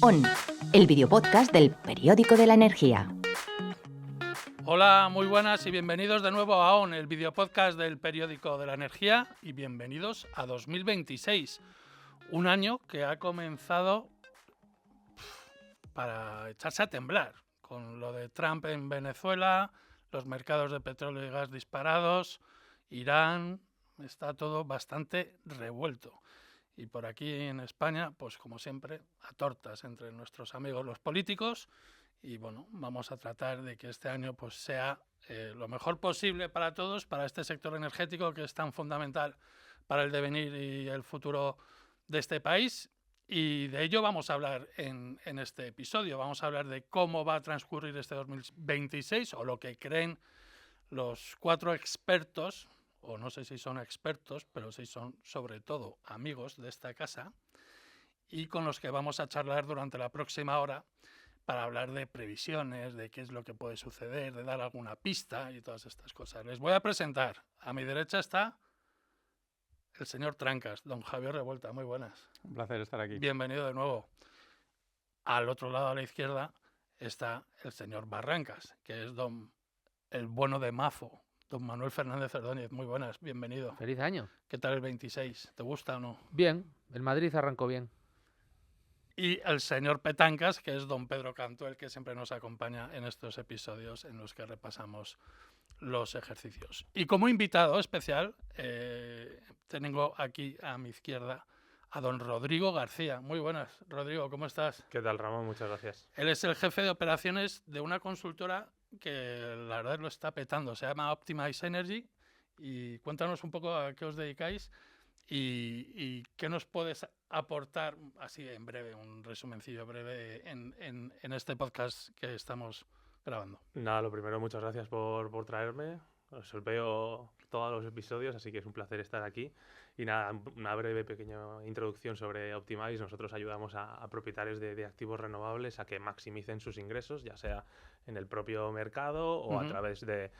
ON, el videopodcast del Periódico de la Energía. Hola, muy buenas y bienvenidos de nuevo a ON, el videopodcast del Periódico de la Energía, y bienvenidos a 2026, un año que ha comenzado para echarse a temblar, con lo de Trump en Venezuela, los mercados de petróleo y gas disparados, Irán, está todo bastante revuelto. Y por aquí en España, pues como siempre, a tortas entre nuestros amigos los políticos. Y bueno, vamos a tratar de que este año pues sea lo mejor posible para todos, para este sector energético que es tan fundamental para el devenir y el futuro de este país. Y de ello vamos a hablar en este episodio. Vamos a hablar de cómo va a transcurrir este 2026 o lo que creen los 4 expertos, o no sé si son expertos, pero sí son sobre todo amigos de esta casa, y con los que vamos a charlar durante la próxima hora para hablar de previsiones, de qué es lo que puede suceder, de dar alguna pista y todas estas cosas. Les voy a presentar. A mi derecha está el señor Trancas, don Javier Revuelta. Muy buenas. Un placer estar aquí. Bienvenido de nuevo. Al otro lado a la izquierda está el señor Barrancas, que es el bueno de Mafo, don Manuel Fernández Ordóñez. Muy buenas, bienvenido. ¡Feliz año! ¿Qué tal el 26? ¿Te gusta o no? Bien, el Madrid arrancó bien. Y el señor Petancas, que es don Pedro Canto, el que siempre nos acompaña en estos episodios en los que repasamos los ejercicios. Y como invitado especial, tengo aquí a mi izquierda a don Rodrigo García. Muy buenas, Rodrigo, ¿cómo estás? ¿Qué tal, Ramón? Muchas gracias. Él es el jefe de operaciones de una consultora que la verdad lo está petando. Se llama Optimize Energy. Y cuéntanos un poco a qué os dedicáis y qué nos puedes aportar, así en breve, un resumencillo breve en este podcast que estamos grabando. Nada, lo primero, muchas gracias por traerme. Os veo todos los episodios, así que es un placer estar aquí. Y nada, una breve pequeña introducción sobre Optimize. Nosotros ayudamos a propietarios de activos renovables a que maximicen sus ingresos, ya sea en el propio mercado o a través de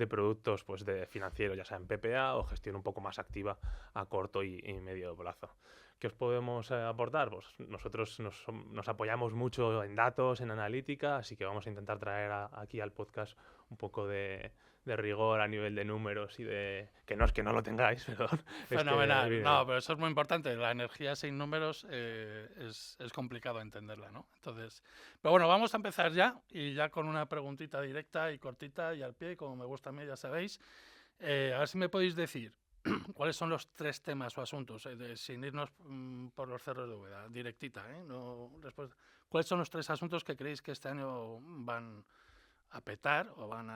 productos pues, de financieros, ya sea en PPA o gestión un poco más activa a corto y medio plazo. ¿Qué os podemos aportar? Pues nosotros nos apoyamos mucho en datos, en analítica, así que vamos a intentar traer aquí al podcast un poco de rigor a nivel de números y de... Que no es que no lo tengáis, perdón. Fenomenal. No, pero eso es muy importante. La energía sin números es complicado entenderla, ¿no? Entonces, pero bueno, vamos a empezar ya y ya con una preguntita directa y cortita y al pie, como me gusta a mí, ya sabéis. A ver si me podéis decir cuáles son los 3 temas o asuntos, sin irnos por los cerros de Úbeda, directita, no, ¿cuáles son los 3 asuntos que creéis que este año van a petar o van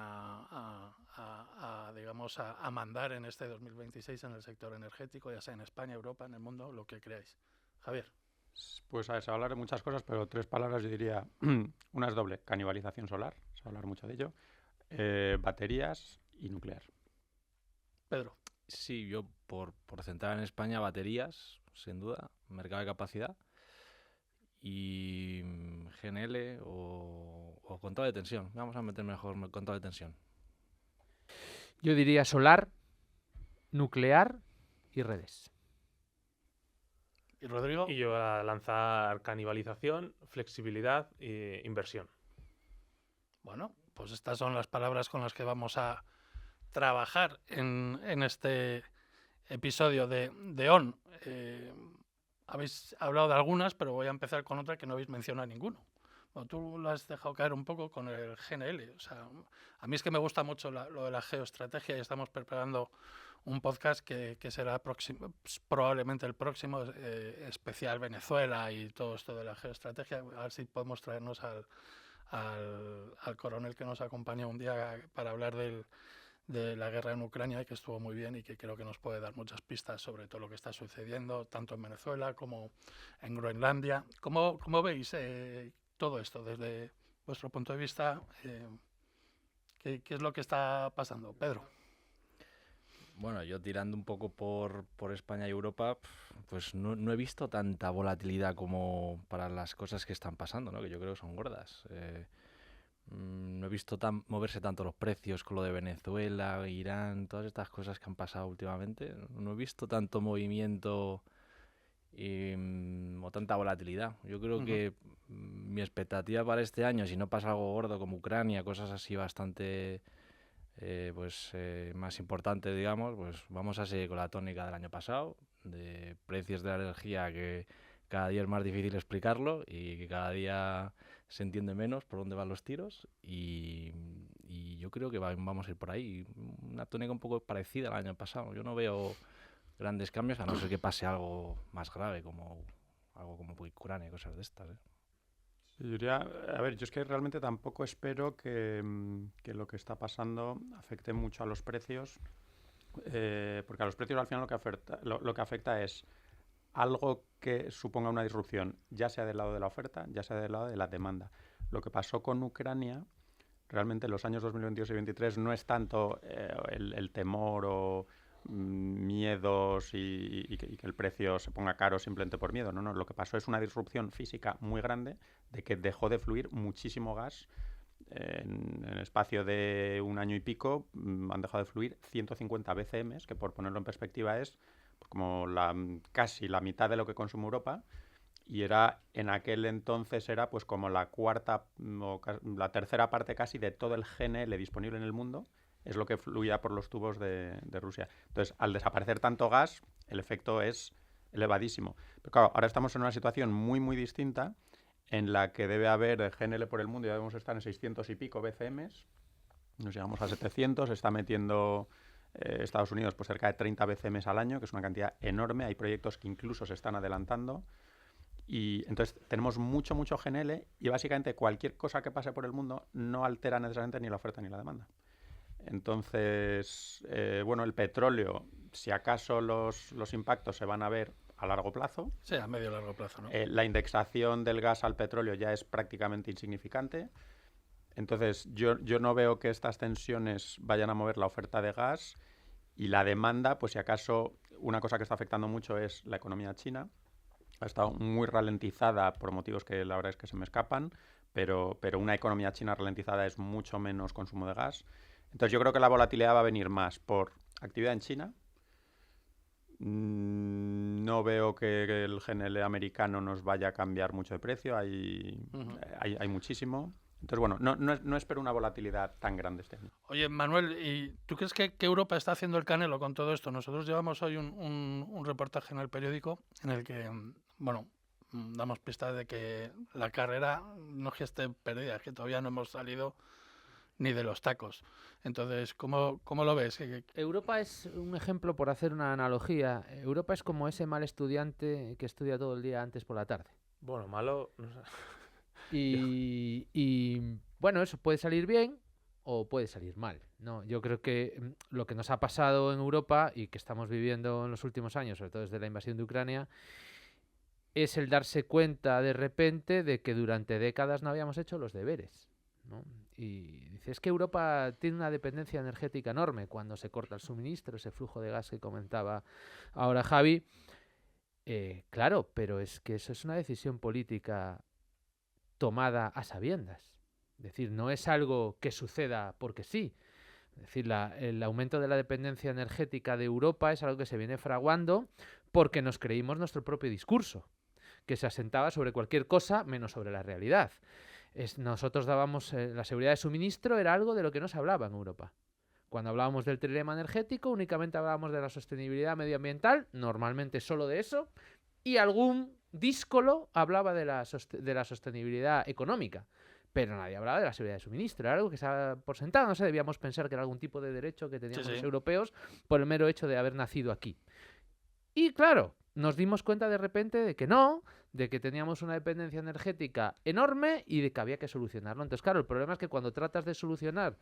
digamos, a mandar en este 2026 en el sector energético, ya sea en España, Europa, en el mundo, lo que creáis? Javier. Pues a ver, se va a hablar de muchas cosas, pero 3 palabras yo diría, una es doble, canibalización solar, se va a hablar mucho de ello, baterías y nuclear. Pedro. Sí, yo por centrar en España, baterías, sin duda, mercado de capacidad y GNL o control de tensión. Vamos a meter mejor control de tensión. Yo diría solar, nuclear y redes. ¿Y Rodrigo? Y yo voy a lanzar canibalización, flexibilidad e inversión. Bueno, pues estas son las palabras con las que vamos a trabajar en este episodio de ON. Habéis hablado de algunas, pero voy a empezar con otra que no habéis mencionado ninguno. Bueno, tú lo has dejado caer un poco con el GNL. O sea, a mí es que me gusta mucho lo de la geoestrategia y estamos preparando un podcast que será probablemente el próximo, especial Venezuela y todo esto de la geoestrategia. A ver si podemos traernos al coronel que nos acompañó un día para hablar de la guerra en Ucrania, que estuvo muy bien y que creo que nos puede dar muchas pistas sobre todo lo que está sucediendo, tanto en Venezuela como en Groenlandia. ¿Cómo veis todo esto desde vuestro punto de vista? ¿Qué es lo que está pasando? Pedro. Bueno, yo tirando un poco por España y Europa, pues no he visto tanta volatilidad como para las cosas que están pasando, ¿no? Que yo creo que son gordas. No he visto moverse tanto los precios con lo de Venezuela, Irán, todas estas cosas que han pasado últimamente. No he visto tanto movimiento o tanta volatilidad. Yo creo que mi expectativa para este año, si no pasa algo gordo como Ucrania, cosas así bastante más importantes, digamos, pues vamos a seguir con la tónica del año pasado, de precios de la energía que cada día es más difícil explicarlo y que cada día se entiende menos por dónde van los tiros y yo creo que vamos a ir por ahí. Una tónica un poco parecida al año pasado. Yo no veo grandes cambios, a no ser que pase algo más grave, como algo como Ucrania y cosas de estas, ¿eh? Sí, yo diría, a ver, yo es que realmente tampoco espero que lo que está pasando afecte mucho a los precios, porque a los precios al final lo que afecta es algo que suponga una disrupción, ya sea del lado de la oferta, ya sea del lado de la demanda. Lo que pasó con Ucrania, realmente en los años 2022 y 2023 no es tanto el temor o miedos y que el precio se ponga caro simplemente por miedo. No, lo que pasó es una disrupción física muy grande de que dejó de fluir muchísimo gas. En el espacio de un año y pico han dejado de fluir 150 BCM, que por ponerlo en perspectiva es como casi la mitad de lo que consume Europa, y en aquel entonces era pues como la cuarta o la tercera parte casi de todo el GNL disponible en el mundo, es lo que fluía por los tubos de Rusia. Entonces, al desaparecer tanto gas, el efecto es elevadísimo. Pero claro, ahora estamos en una situación muy, muy distinta en la que debe haber GNL por el mundo, ya debemos estar en 600 y pico BCMs, nos llegamos a 700, está metiendo Estados Unidos pues cerca de 30 BCMs al año, que es una cantidad enorme, hay proyectos que incluso se están adelantando, y entonces tenemos mucho GNL, y básicamente cualquier cosa que pase por el mundo no altera necesariamente ni la oferta ni la demanda. Entonces, bueno, el petróleo, si acaso los impactos se van a ver a largo plazo. Sí, a medio y largo plazo, ¿no? La indexación del gas al petróleo ya es prácticamente insignificante. Entonces, yo no veo que estas tensiones vayan a mover la oferta de gas, y la demanda, pues si acaso una cosa que está afectando mucho es la economía china. Ha estado muy ralentizada por motivos que la verdad es que se me escapan, pero una economía china ralentizada es mucho menos consumo de gas. Entonces yo creo que la volatilidad va a venir más por actividad en China. No veo que el GNL americano nos vaya a cambiar mucho de precio, hay muchísimo. Entonces, bueno, no espero una volatilidad tan grande este año. Oye, Manuel, ¿y tú crees que Europa está haciendo el canelo con todo esto? Nosotros llevamos hoy un reportaje en el periódico en el que, bueno, damos pistas de que la carrera no es que esté perdida, es que todavía no hemos salido ni de los tacos. Entonces, ¿cómo lo ves? Europa es un ejemplo, por hacer una analogía. Europa es como ese mal estudiante que estudia todo el día antes por la tarde. Bueno, malo, no sé. Y bueno, eso puede salir bien o puede salir mal, ¿no? Yo creo que lo que nos ha pasado en Europa y que estamos viviendo en los últimos años, sobre todo desde la invasión de Ucrania, es el darse cuenta de repente de que durante décadas no habíamos hecho los deberes, ¿no? Y dice, es que Europa tiene una dependencia energética enorme cuando se corta el suministro, ese flujo de gas que comentaba ahora Javi. Claro, pero es que eso es una decisión política tomada a sabiendas. Es decir, no es algo que suceda porque sí. Es decir, el aumento de la dependencia energética de Europa es algo que se viene fraguando porque nos creímos nuestro propio discurso, que se asentaba sobre cualquier cosa menos sobre la realidad. Nosotros dábamos la seguridad de suministro, era algo de lo que no se hablaba en Europa. Cuando hablábamos del trilema energético, únicamente hablábamos de la sostenibilidad medioambiental, normalmente solo de eso, y algún díscolo hablaba de la sostenibilidad económica, pero nadie hablaba de la seguridad de suministro. Era algo que se daba por sentado, no sé, debíamos pensar que era algún tipo de derecho que teníamos los europeos por el mero hecho de haber nacido aquí. Y claro, nos dimos cuenta de repente de que no, de que teníamos una dependencia energética enorme y de que había que solucionarlo. Entonces, claro, el problema es que cuando tratas de solucionar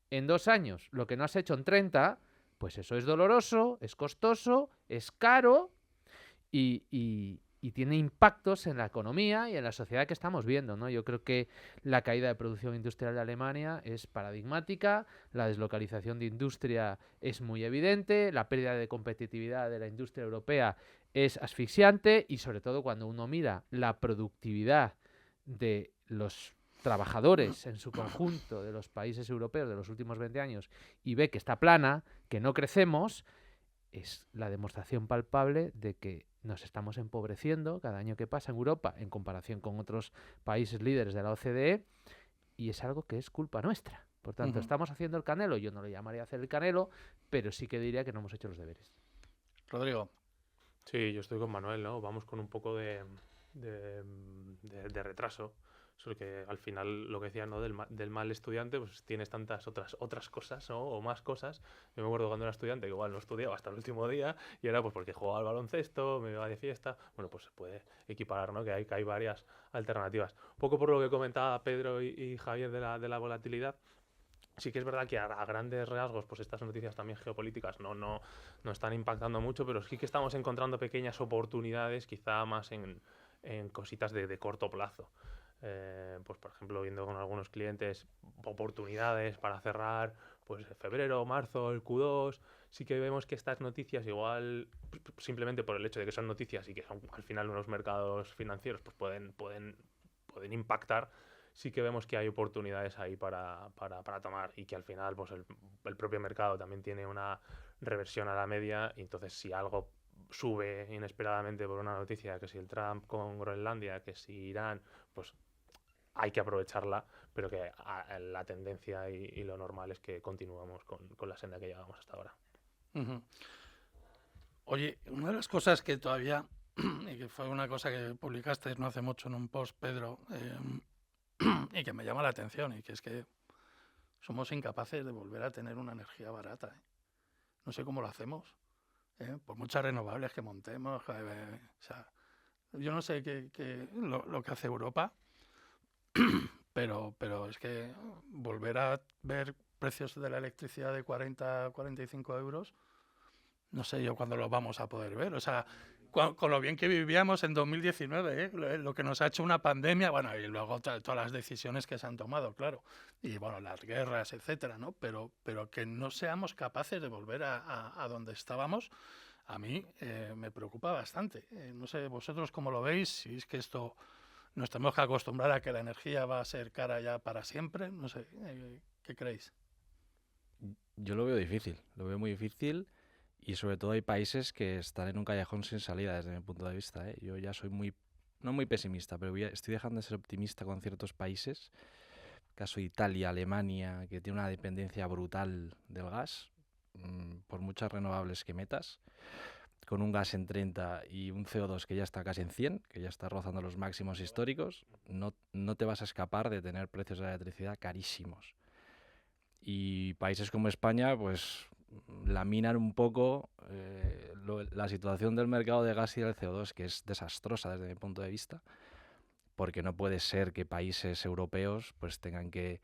en 2 años lo que no has hecho en 30, pues eso es doloroso, es costoso, es caro y tiene impactos en la economía y en la sociedad que estamos viendo, ¿no? Yo creo que la caída de producción industrial de Alemania es paradigmática, la deslocalización de industria es muy evidente, la pérdida de competitividad de la industria europea es asfixiante y sobre todo cuando uno mira la productividad de los trabajadores en su conjunto de los países europeos de los últimos 20 años y ve que está plana, que no crecemos, es la demostración palpable de que nos estamos empobreciendo cada año que pasa en Europa en comparación con otros países líderes de la OCDE, y es algo que es culpa nuestra. Por tanto, estamos haciendo el canelo. Yo no le llamaría hacer el canelo, pero sí que diría que no hemos hecho los deberes. Rodrigo. Sí, yo estoy con Manuel, ¿no? Vamos con un poco de retraso. Porque al final, lo que decía, ¿no? Del mal estudiante, pues tienes tantas otras cosas, ¿no? O más cosas. Yo me acuerdo cuando era estudiante, que igual no estudiaba hasta el último día, y era pues porque jugaba al baloncesto, me iba de fiesta. Bueno, pues se puede equiparar, ¿no? Que hay varias alternativas. Un poco por lo que comentaba Pedro y Javier de la volatilidad. Sí que es verdad que a grandes rasgos, pues estas noticias también geopolíticas no están impactando mucho, pero sí que estamos encontrando pequeñas oportunidades, quizá más en cositas de corto plazo. Pues por ejemplo, viendo con algunos clientes oportunidades para cerrar pues febrero, marzo, el Q2, sí que vemos que estas noticias igual, simplemente por el hecho de que son noticias y que son al final unos mercados financieros, pues pueden impactar. Sí que vemos que hay oportunidades ahí para tomar, y que al final pues el propio mercado también tiene una reversión a la media, y entonces si algo sube inesperadamente por una noticia, que si el Trump con Groenlandia, que si Irán, pues hay que aprovecharla, pero que la tendencia y lo normal es que continuamos con la senda que llevamos hasta ahora. Oye, una de las cosas que todavía, y que fue una cosa que publicaste no hace mucho en un post, Pedro, y que me llama la atención, y que es que somos incapaces de volver a tener una energía barata, ¿eh? No sé cómo lo hacemos, por muchas renovables que montemos. O sea, yo no sé lo que hace Europa, pero es que volver a ver precios de la electricidad de 40, 45 euros, no sé yo cuándo lo vamos a poder ver. O sea, con lo bien que vivíamos en 2019, lo que nos ha hecho una pandemia, bueno, y luego todas las decisiones que se han tomado, claro, y bueno, las guerras, etcétera, ¿no? Pero que no seamos capaces de volver a donde estábamos, a mí me preocupa bastante. No sé vosotros cómo lo veis, si es que esto nos tenemos que acostumbrar a que la energía va a ser cara ya para siempre, no sé, ¿qué creéis? Yo lo veo muy difícil, y sobre todo hay países que están en un callejón sin salida desde mi punto de vista, ¿eh? Yo ya soy no muy pesimista, pero estoy dejando de ser optimista con ciertos países, caso Italia, Alemania, que tiene una dependencia brutal del gas, por muchas renovables que metas, con un gas en 30 y un CO2 que ya está casi en 100, que ya está rozando los máximos históricos, no te vas a escapar de tener precios de la electricidad carísimos. Y países como España, pues laminan un poco la situación del mercado de gas y del CO2, que es desastrosa desde mi punto de vista, porque no puede ser que países europeos pues tengan que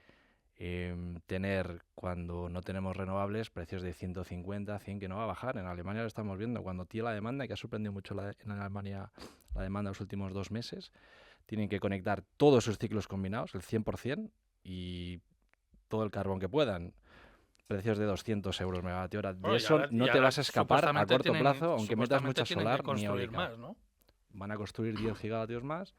tener, cuando no tenemos renovables, precios de 150, 100, que no va a bajar. En Alemania lo estamos viendo, cuando tiene la demanda, que ha sorprendido mucho en Alemania la demanda los últimos 2 meses, tienen que conectar todos sus ciclos combinados, el 100%, y todo el carbón que puedan. Precios de 200 euros megavatio hora. De eso no te vas a escapar a corto plazo, aunque metas mucha solar ni eólica. Más, ¿no? Van a construir 10 gigavatios más,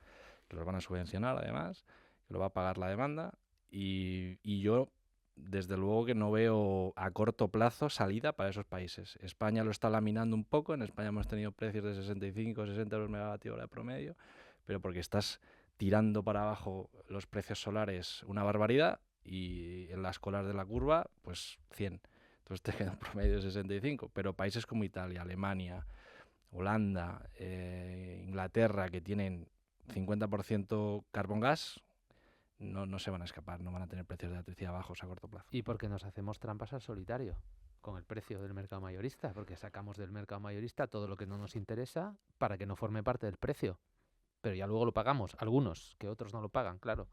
que los van a subvencionar además, que lo va a pagar la demanda, y yo desde luego que no veo a corto plazo salida para esos países. España lo está laminando un poco, en España hemos tenido precios de 65, 60 euros megavatio hora promedio, pero porque estás tirando para abajo los precios solares una barbaridad, y en las colas de la curva, pues 100. Entonces te queda un promedio de 65. Pero países como Italia, Alemania, Holanda, Inglaterra, que tienen 50% carbón gas, no se van a escapar, no van a tener precios de electricidad bajos a corto plazo. Y porque nos hacemos trampas al solitario con el precio del mercado mayorista, porque sacamos del mercado mayorista todo lo que no nos interesa para que no forme parte del precio. Pero ya luego lo pagamos, algunos, que otros no lo pagan, claro.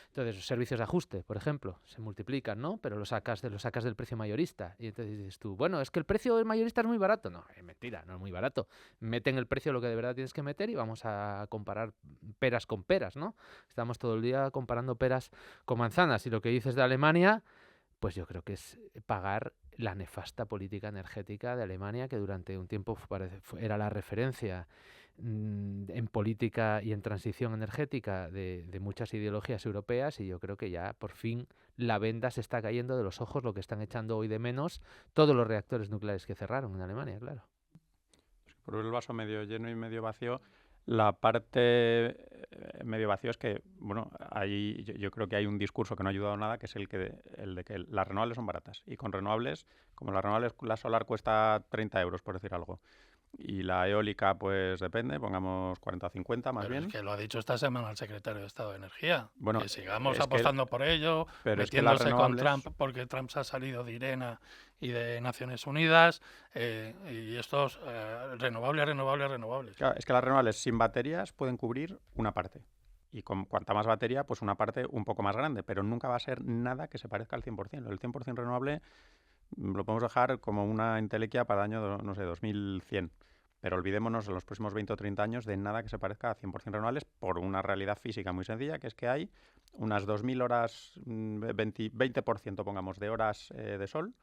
Entonces, los servicios de ajuste, por ejemplo, se multiplican, ¿no? Pero lo sacas del precio mayorista. Y entonces dices tú, bueno, es que el precio del mayorista es muy barato. No, es mentira, no es muy barato. Meten el precio lo que de verdad tienes que meter y vamos a comparar peras con peras, ¿no? Estamos todo el día comparando peras con manzanas. Y lo que dices de Alemania, pues yo creo que es pagar la nefasta política energética de Alemania, que durante un tiempo era la referencia en política y en transición energética de muchas ideologías europeas, y yo creo que ya por fin la venda se está cayendo de los ojos, lo que están echando hoy de menos todos los reactores nucleares que cerraron en Alemania, claro. por ver el vaso medio lleno y medio vacío, la parte medio vacío es que, bueno, yo creo que hay un discurso que no ha ayudado nada, que es el de que las renovables son baratas. Y con renovables, como las renovables, la solar cuesta 30 euros, por decir algo. Y la eólica, pues depende, pongamos 40 o 50 más Pero bien. es que lo ha dicho esta semana el secretario de Estado de Energía. Bueno, que sigamos es que- apostando por ello, pero es que las metiéndose con renovables- Trump, porque Trump se ha salido de IRENA y de Naciones Unidas, y estos renovables. Claro, es que las renovables sin baterías pueden cubrir una parte. Y con cuanta más batería, pues una parte un poco más grande, pero nunca va a ser nada que se parezca al 100%. El 100% renovable lo podemos dejar como una entelequia para el año, no sé, 2100. Pero olvidémonos en los próximos 20 o 30 años de nada que se parezca a 100% renovables por una realidad física muy sencilla, que es que hay unas 2000 horas, 20% pongamos, de horas de sol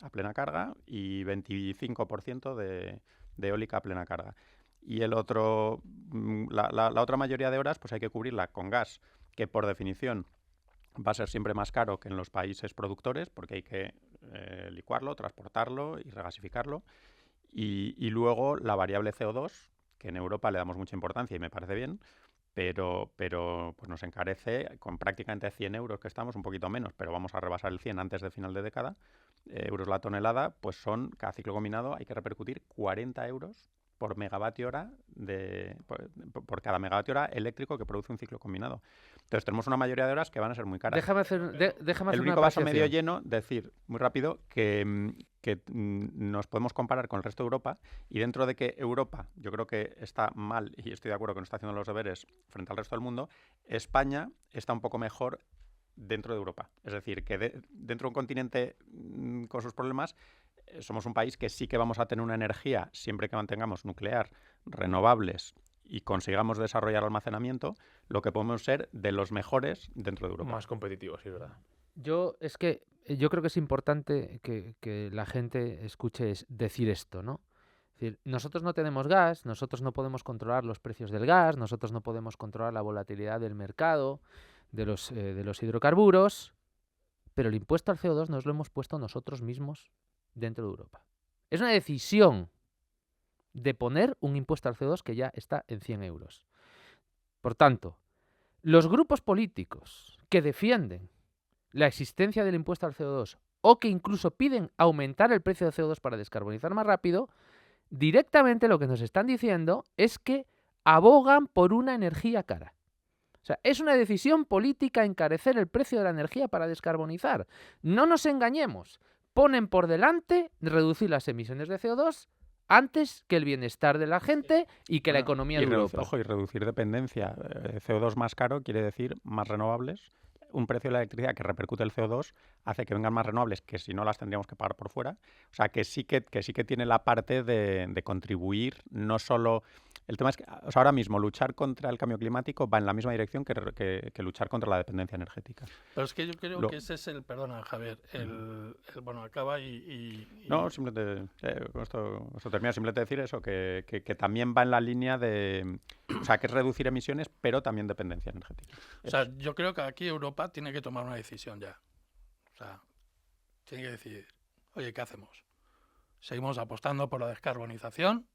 a plena carga y 25% de eólica a plena carga. Y el otro, la otra mayoría de horas, pues hay que cubrirla con gas, que por definición va a ser siempre más caro que en los países productores, porque hay que licuarlo, transportarlo y regasificarlo. Y luego la variable CO2, que en Europa le damos mucha importancia y me parece bien, pero pues nos encarece con prácticamente 100 euros que estamos, un poquito menos, pero vamos a rebasar el 100 antes de final de década, euros la tonelada, pues son, cada ciclo combinado hay que repercutir 40 euros por megavatio hora por cada megavatio hora eléctrico que produce un ciclo combinado. Entonces tenemos una mayoría de horas que van a ser muy caras. Déjame hacer El una único vaso medio apreciación. lleno, decir muy rápido que nos podemos comparar con el resto de Europa, y dentro de que Europa, yo creo que está mal, y estoy de acuerdo que no está haciendo los deberes frente al resto del mundo, España está un poco mejor dentro de Europa. Es decir, que dentro de un continente con sus problemas, somos un país que sí que vamos a tener una energía, siempre que mantengamos nuclear, renovables y consigamos desarrollar almacenamiento, lo que podemos ser de los mejores dentro de Europa. Más competitivos, sí, es verdad. Yo creo que es importante que la gente escuche decir esto, ¿no? Es decir, nosotros no tenemos gas, nosotros no podemos controlar los precios del gas, nosotros no podemos controlar la volatilidad del mercado, de los hidrocarburos, pero el impuesto al CO2 nos lo hemos puesto nosotros mismos dentro de Europa. Es una decisión de poner un impuesto al CO2 que ya está en 100 euros. Por tanto, los grupos políticos que defienden la existencia del impuesto al CO2 o que incluso piden aumentar el precio del CO2 para descarbonizar más rápido, directamente lo que nos están diciendo es que abogan por una energía cara. O sea, es una decisión política encarecer el precio de la energía para descarbonizar. No nos engañemos. Ponen por delante reducir las emisiones de CO2 antes que el bienestar de la gente y que la economía de Europa. Ojo, y reducir dependencia. CO2 más caro quiere decir más renovables. Un precio de la electricidad que repercute el CO2 hace que vengan más renovables, que si no las tendríamos que pagar por fuera. O sea, que sí que tiene la parte de contribuir, no solo... El tema es que ahora mismo luchar contra el cambio climático va en la misma dirección que luchar contra la dependencia energética. Pero es que yo creo que ese es el... Perdona, Javier. Bueno, acaba y... No, simplemente... con esto termina. Simplemente decir eso, que también va en la línea de... O sea, que es reducir emisiones, pero también dependencia energética. O sea, yo creo que aquí Europa tiene que tomar una decisión ya. O sea, tiene que decidir, oye, ¿qué hacemos? ¿Seguimos apostando por la descarbonización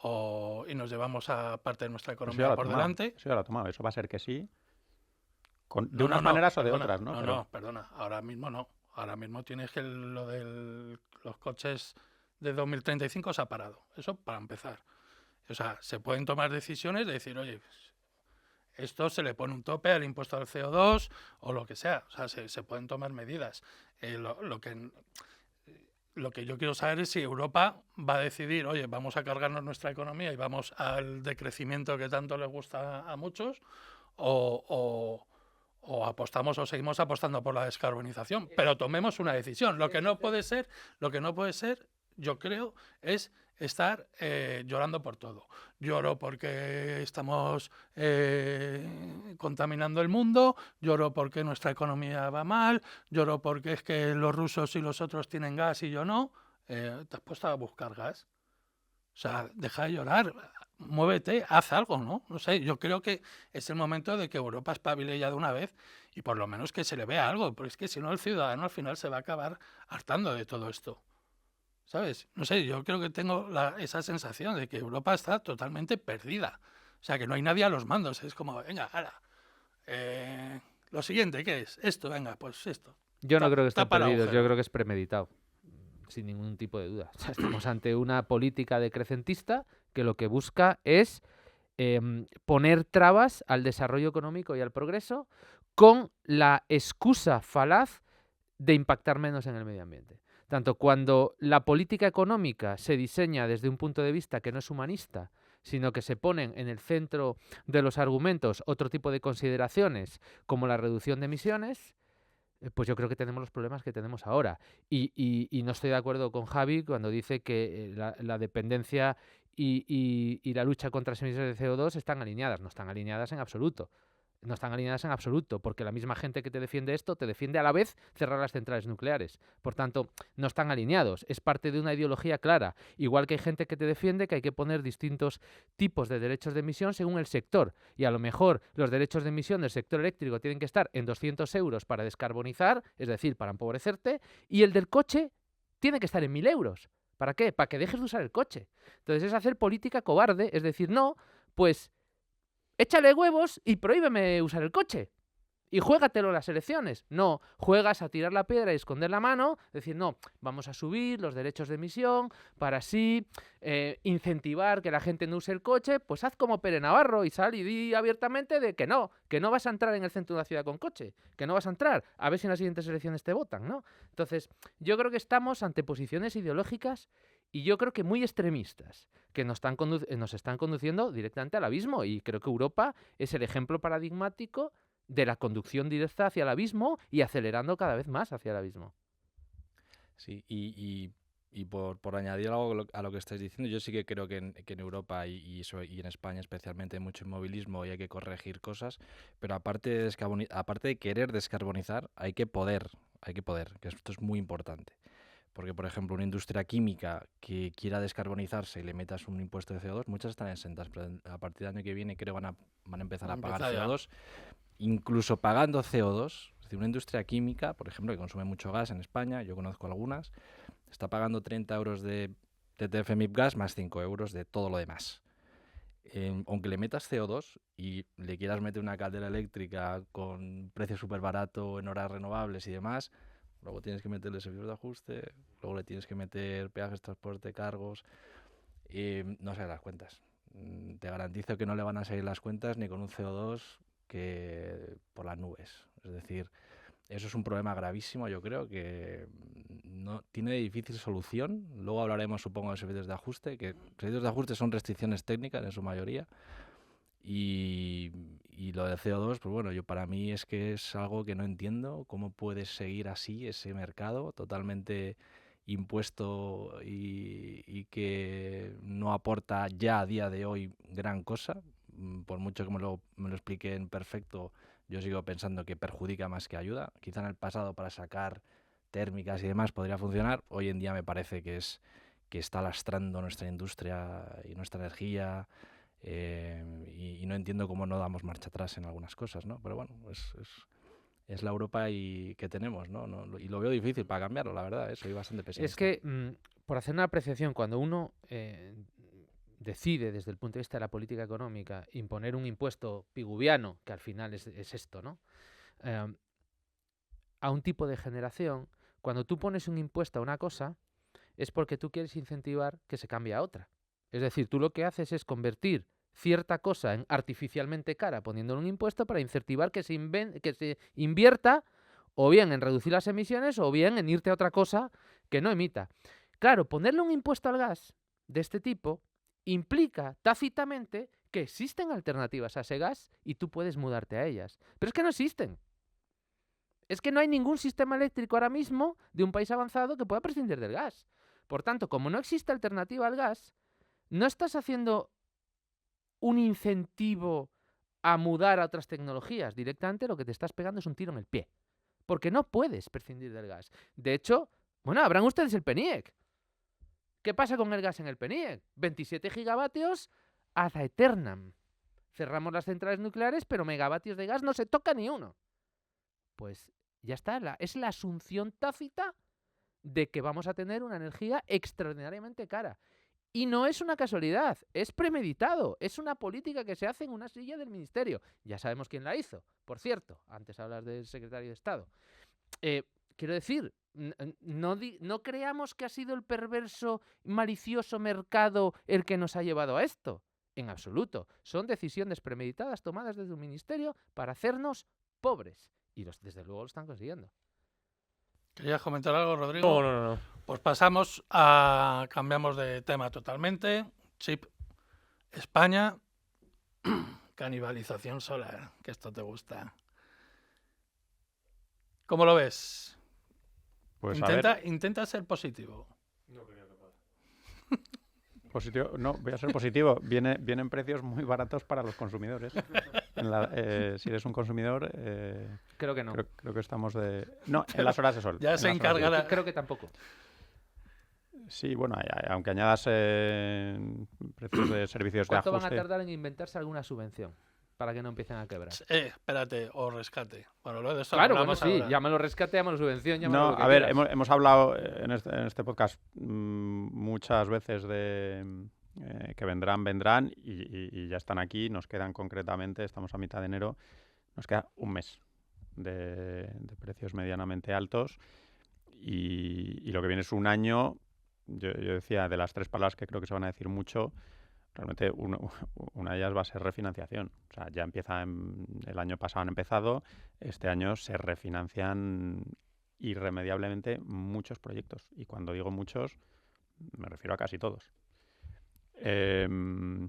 y nos llevamos a parte de nuestra economía por delante? Eso ya lo ha tomado. Eso va a ser que sí, de unas maneras o de otras, ¿no? No, perdona. Ahora mismo no. Ahora mismo tienes que lo de los coches de 2035 se ha parado. Eso para empezar. O sea, se pueden tomar decisiones de decir, oye, pues, esto se le pone un tope al impuesto al CO2 o lo que sea. O sea, se pueden tomar medidas. Lo que yo quiero saber es si Europa va a decidir, oye, vamos a cargarnos nuestra economía y vamos al decrecimiento que tanto les gusta a muchos, o apostamos o seguimos apostando por la descarbonización. Pero tomemos una decisión. Lo que no puede ser, yo creo, es estar llorando por todo. Lloro porque estamos contaminando el mundo, lloro porque nuestra economía va mal, lloro porque es que los rusos y los otros tienen gas y yo no. ¿Te has puesto a buscar gas? O sea, deja de llorar, muévete, haz algo, ¿no? No sé, yo creo que es el momento de que Europa espabile ya de una vez y por lo menos que se le vea algo, porque es que si no el ciudadano al final se va a acabar hartando de todo esto. ¿sabes? No sé, yo creo que tengo esa sensación de que Europa está totalmente perdida. O sea, que no hay nadie a los mandos. Es como, venga, ahora. Lo siguiente, ¿qué es? Esto, venga, pues esto. Yo no creo que estén Tapa el perdidos, yo agujero. creo que es premeditado, sin ningún tipo de duda. O sea, estamos ante una política decrecentista que lo que busca es poner trabas al desarrollo económico y al progreso con la excusa falaz de impactar menos en el medio ambiente. Tanto cuando la política económica se diseña desde un punto de vista que no es humanista, sino que se ponen en el centro de los argumentos otro tipo de consideraciones como la reducción de emisiones, pues yo creo que tenemos los problemas que tenemos ahora. Y no estoy de acuerdo con Javi cuando dice que la dependencia y la lucha contra las emisiones de CO2 están alineadas. No están alineadas en absoluto. No están alineadas en absoluto, porque la misma gente que te defiende esto te defiende a la vez cerrar las centrales nucleares. Por tanto, no están alineados. Es parte de una ideología clara. Igual que hay gente que te defiende que hay que poner distintos tipos de derechos de emisión según el sector. Y a lo mejor los derechos de emisión del sector eléctrico tienen que estar en 200 euros para descarbonizar, es decir, para empobrecerte, y el del coche tiene que estar en 1000 euros. ¿Para qué? Para que dejes de usar el coche. Entonces es hacer política cobarde, es decir, no, pues échale huevos y prohíbeme usar el coche. Y juégatelo en las elecciones. No, juegas a tirar la piedra y esconder la mano, decir, no, vamos a subir los derechos de emisión para así incentivar que la gente no use el coche. Pues haz como Pere Navarro y sal y di abiertamente de que no vas a entrar en el centro de una ciudad con coche, que no vas a entrar, a ver si en las siguientes elecciones te votan, ¿no? Entonces, yo creo que estamos ante posiciones ideológicas y yo creo que muy extremistas, que nos están conduciendo directamente al abismo, y creo que Europa es el ejemplo paradigmático de la conducción directa hacia el abismo y acelerando cada vez más hacia el abismo. Sí, y por añadir algo a lo que estáis diciendo, yo sí que creo que en Europa y en España especialmente hay mucho inmovilismo y hay que corregir cosas, pero aparte de querer descarbonizar, hay que poder, que esto es muy importante. Porque, por ejemplo, una industria química que quiera descarbonizarse y le metas un impuesto de CO2, muchas están exentas, pero a partir del año que viene creo van a empezar a pagar CO2, incluso pagando CO2. Es decir, una industria química, por ejemplo, que consume mucho gas en España, yo conozco algunas, está pagando 30 euros de TTF MIP gas más 5 euros de todo lo demás. Aunque le metas CO2 y le quieras meter una caldera eléctrica con precio súper barato en horas renovables y demás, luego tienes que meterle servicios de ajuste, luego le tienes que meter peajes, transporte, cargos, y no salen las cuentas. Te garantizo que no le van a salir las cuentas ni con un CO2 que por las nubes. Es decir, eso es un problema gravísimo, yo creo, que no tiene difícil solución. Luego hablaremos, supongo, de servicios de ajuste, que servicios de ajuste son restricciones técnicas en su mayoría. Y lo del CO2, pues bueno, para mí es que es algo que no entiendo. ¿Cómo puede seguir así ese mercado totalmente impuesto y que no aporta ya a día de hoy gran cosa? Por mucho que me lo expliquen perfecto, yo sigo pensando que perjudica más que ayuda. Quizá en el pasado para sacar térmicas y demás podría funcionar. Hoy en día me parece que está lastrando nuestra industria y nuestra energía. Y no entiendo cómo no damos marcha atrás en algunas cosas, ¿no? Pero bueno, es la Europa que tenemos, ¿no? Y lo veo difícil para cambiarlo, la verdad, soy bastante pesimista. Es que, por hacer una apreciación, cuando uno decide, desde el punto de vista de la política económica, imponer un impuesto piguviano, que al final es esto, ¿no? A un tipo de generación, cuando tú pones un impuesto a una cosa, es porque tú quieres incentivar que se cambie a otra. Es decir, tú lo que haces es convertir cierta cosa en artificialmente cara poniéndole un impuesto para incentivar que se invierta o bien en reducir las emisiones o bien en irte a otra cosa que no emita. Claro, ponerle un impuesto al gas de este tipo implica tácitamente que existen alternativas a ese gas y tú puedes mudarte a ellas. Pero es que no existen. Es que no hay ningún sistema eléctrico ahora mismo de un país avanzado que pueda prescindir del gas. Por tanto, como no existe alternativa al gas, no estás haciendo un incentivo a mudar a otras tecnologías. Directamente lo que te estás pegando es un tiro en el pie. Porque no puedes prescindir del gas. De hecho, bueno, habrán ustedes el PNIEC. ¿Qué pasa con el gas en el PNIEC? 27 gigavatios ad aeternam. Cerramos las centrales nucleares, pero megavatios de gas no se toca ni uno. Pues ya está. Es la asunción tácita de que vamos a tener una energía extraordinariamente cara. Y no es una casualidad, es premeditado, es una política que se hace en una silla del ministerio. Ya sabemos quién la hizo, por cierto, antes hablas del secretario de Estado. Quiero decir, no creamos que ha sido el perverso, malicioso mercado el que nos ha llevado a esto. En absoluto. Son decisiones premeditadas tomadas desde un ministerio para hacernos pobres. Y desde luego lo están consiguiendo. ¿Querías comentar algo, Rodrigo? No. Pues cambiamos de tema totalmente. Chip España, canibalización solar, que esto te gusta. ¿Cómo lo ves? Pues a ver, Intenta ser positivo. positivo, no, voy a ser positivo. Vienen precios muy baratos para los consumidores. Si eres un consumidor, Creo que no. creo que estamos de... No, en las horas de sol. Ya en se las horas de encargará. sol. Creo que tampoco. Sí, bueno, aunque añadas precios de servicios de ¿Cuánto van a ajuste... tardar en inventarse alguna subvención para que no empiecen a quebrar? Espérate, o rescate. Bueno, lo de eso Claro, bueno, hablamos sí, ahora. llámalo rescate, llámalo subvención, llámalo No, lo que a ver, quieras. hemos hablado en este podcast muchas veces de que vendrán y ya están aquí. Nos quedan concretamente, estamos a mitad de enero, nos queda un mes de precios medianamente altos y lo que viene es un año. Yo decía, de las tres palabras que creo que se van a decir mucho, realmente una de ellas va a ser refinanciación. O sea, ya el año pasado han empezado, este año se refinancian irremediablemente muchos proyectos. Y cuando digo muchos, me refiero a casi todos. El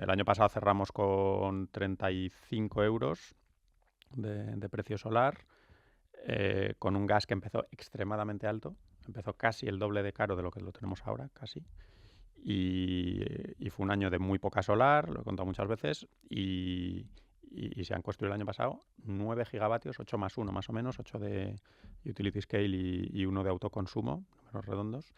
año pasado cerramos con 35 euros de precio solar, con un gas que empezó extremadamente alto. Empezó casi el doble de caro de lo que lo tenemos ahora, casi. Y fue un año de muy poca solar, lo he contado muchas veces, y se han construido el año pasado 9 gigavatios, 8 más 1 más o menos, 8 de utility scale y 1 de autoconsumo, números redondos,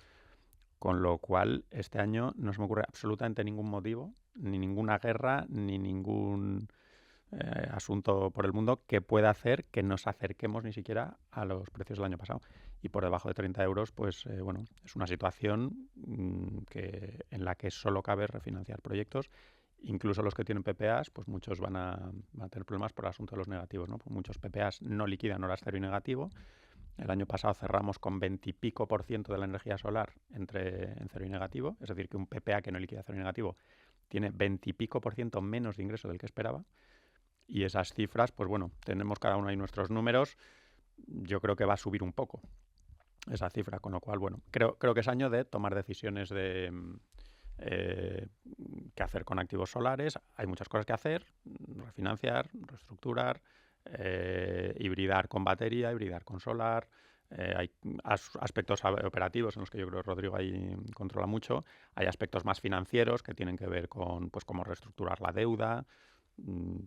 con lo cual este año no se me ocurre absolutamente ningún motivo, ni ninguna guerra, ni ningún asunto por el mundo que pueda hacer que nos acerquemos ni siquiera a los precios del año pasado. Y por debajo de 30 euros, pues bueno, es una situación en la que solo cabe refinanciar proyectos. Incluso los que tienen PPAs, pues muchos van a tener problemas por el asunto de los negativos, ¿no? Pues muchos PPAs no liquidan horas cero y negativo. El año pasado cerramos con 20 y pico % de la energía solar en cero y negativo. Es decir, que un PPA que no liquida cero y negativo tiene 20 y pico % menos de ingreso del que esperaba. Y esas cifras, pues bueno, tenemos cada uno ahí nuestros números. Yo creo que va a subir un poco esa cifra, con lo cual, bueno, creo que es año de tomar decisiones de qué hacer con activos solares. Hay muchas cosas que hacer: refinanciar, reestructurar, hibridar con batería, hibridar con solar. Hay aspectos operativos en los que yo creo que Rodrigo ahí controla mucho. Hay aspectos más financieros que tienen que ver con pues cómo reestructurar la deuda.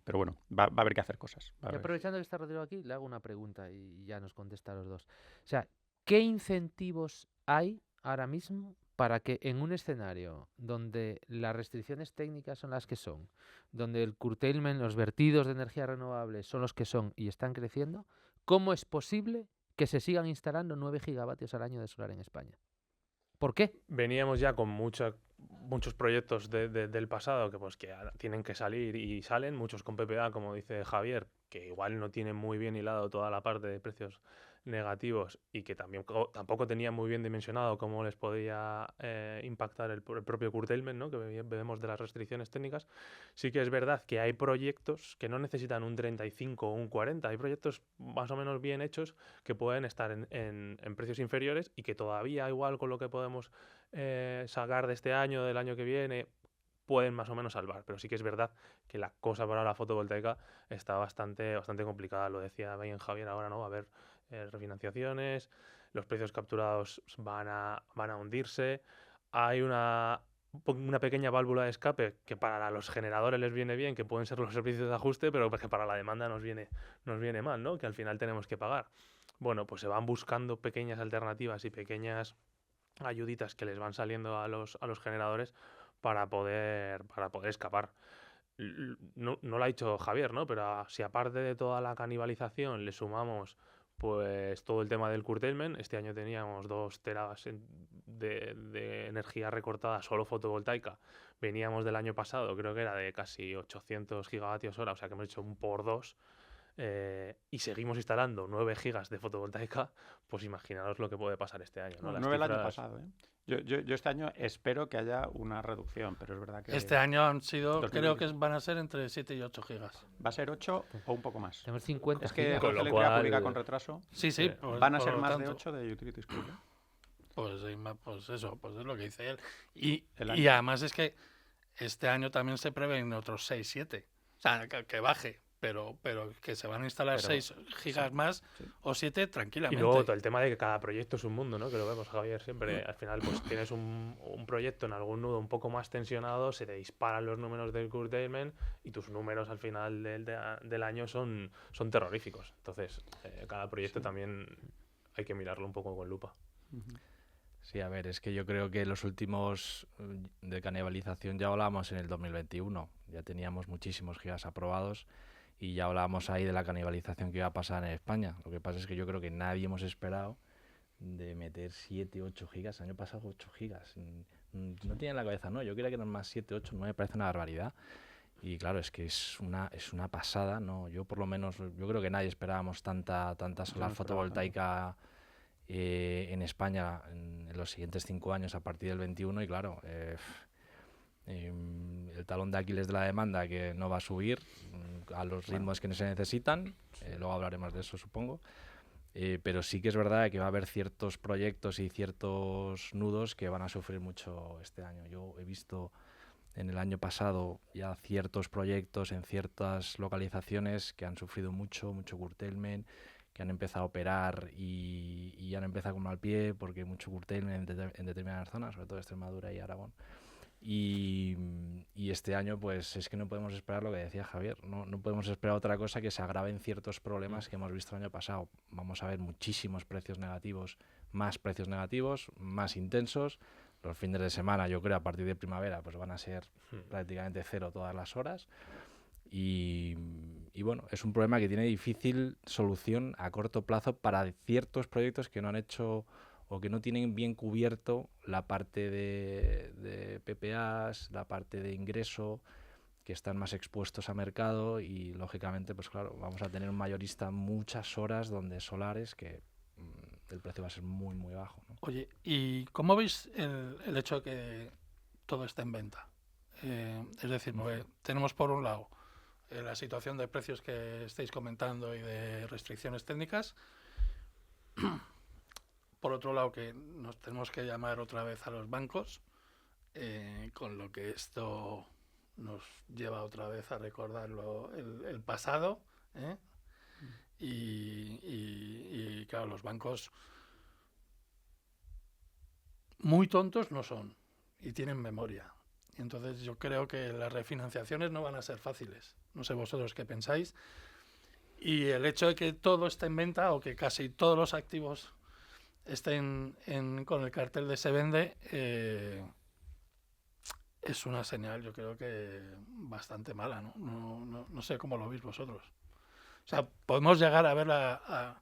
Pero bueno, va a haber que hacer cosas. Y aprovechando que está Rodrigo aquí, le hago una pregunta y ya nos contesta a los dos. O sea, ¿qué incentivos hay ahora mismo para que en un escenario donde las restricciones técnicas son las que son, donde el curtailment, los vertidos de energía renovable son los que son y están creciendo, cómo es posible que se sigan instalando 9 gigavatios al año de solar en España? ¿Por qué? Veníamos ya con muchos proyectos del pasado que pues que tienen que salir y salen, muchos con PPA, como dice Javier, que igual no tienen muy bien hilado toda la parte de precios negativos y que tampoco tenían muy bien dimensionado cómo les podía impactar el propio curtailment, ¿no? Que vemos de las restricciones técnicas. Sí que es verdad que hay proyectos que no necesitan un 35 o un 40, hay proyectos más o menos bien hechos que pueden estar en precios inferiores y que todavía igual con lo que podemos sacar de este año, del año que viene, pueden más o menos salvar, pero sí que es verdad que la cosa para la fotovoltaica está bastante complicada, lo decía bien Javier ahora, ¿no? Va a haber refinanciaciones, los precios capturados van a hundirse, hay una pequeña válvula de escape que para los generadores les viene bien, que pueden ser los servicios de ajuste, pero que para la demanda nos viene mal, ¿no? Que al final tenemos que pagar. Bueno, pues se van buscando pequeñas alternativas y pequeñas ayuditas que les van saliendo a los generadores para poder escapar. No lo ha dicho Javier, ¿no? Pero si aparte de toda la canibalización le sumamos pues todo el tema del curtailment. Este año teníamos 2 teras de energía recortada solo fotovoltaica. Veníamos del año pasado, creo que era de casi 800 gigavatios hora, o sea que hemos hecho un por 2. Y seguimos instalando 9 gigas de fotovoltaica, pues imaginaros lo que puede pasar este año, ¿no? No, Las 9 el año cifras- pasado, ¿eh? Yo este año espero que haya una reducción, pero es verdad que Este año han sido, 2020. creo que van a ser entre 7 y 8 gigas. va a ser 8 o un poco más. Tenemos 50 Es que gigas. Con Jorge lo Eléctrica cual- publica con retraso. Sí, Sí. Van a por ser lo más de tanto, 8 de Utility Scale. ¿eh? Pues eso, pues es lo que dice él. Y El y año. además es que este año también se prevén otros 6, 7. O sea, que baje, pero que se van a instalar Pero- 6 gigas más sí. o 7 Y tranquilamente. luego todo el tema de que cada proyecto es un mundo, ¿no? Que lo vemos, Javier, siempre. Al final, pues tienes un proyecto en algún nudo un poco más tensionado, se te disparan los números del curtailment y tus números al final del año son terroríficos. Entonces, cada proyecto también hay que mirarlo un poco con lupa. Sí, a ver, es que yo creo que los últimos de canibalización ya hablábamos en el 2021. Ya teníamos muchísimos gigas aprobados y ya hablábamos ahí de la canibalización que iba a pasar en España. Lo que pasa es que yo creo que nadie hemos esperado de meter 7, 8 gigas. El año pasado 8 gigas. No tenía en la cabeza, no. Yo creía que eran más 7, 8, 9, me parece una barbaridad. Y claro, es que es una pasada, ¿no? Yo por lo menos, yo creo que nadie esperábamos tanta solar no esperaba fotovoltaica en España en los siguientes 5 años a partir del 21 y claro, el talón de Aquiles de la demanda que no va a subir a los ritmos que se necesitan, luego hablaremos de eso supongo, pero sí que es verdad que va a haber ciertos proyectos y ciertos nudos que van a sufrir mucho este año. Yo he visto en el año pasado ya ciertos proyectos en ciertas localizaciones que han sufrido mucho curtailment, que han empezado a operar y han empezado con mal pie porque hay mucho curtailment en determinadas zonas, sobre todo Extremadura y Aragón. Y este año pues es que no podemos esperar lo que decía Javier, no podemos esperar otra cosa que se agraven ciertos problemas que hemos visto el año pasado. Vamos a ver muchísimos precios negativos, más intensos. Los fines de semana, yo creo, a partir de primavera, pues van a ser prácticamente cero todas las horas. Y bueno, es un problema que tiene difícil solución a corto plazo para ciertos proyectos que no han hecho o que no tienen bien cubierto la parte de PPAs, la parte de ingreso, que están más expuestos a mercado y lógicamente, pues claro, vamos a tener un mayorista muchas horas donde solares que el precio va a ser muy bajo, ¿no? Oye, ¿y cómo veis el hecho de que todo esté en venta? Es decir, porque tenemos por un lado la situación de precios que estáis comentando y de restricciones técnicas. Por otro lado, que nos tenemos que llamar otra vez a los bancos, con lo que esto nos lleva otra vez a recordar el pasado, ¿eh? Y claro, los bancos muy tontos no son y tienen memoria. Y entonces yo creo que las refinanciaciones no van a ser fáciles. No sé vosotros qué pensáis. Y el hecho de que todo esté en venta o que casi todos los activos estén con el cartel de se vende, es una señal, yo creo que bastante mala, ¿no? No sé cómo lo veis vosotros. O sea, podemos llegar a ver a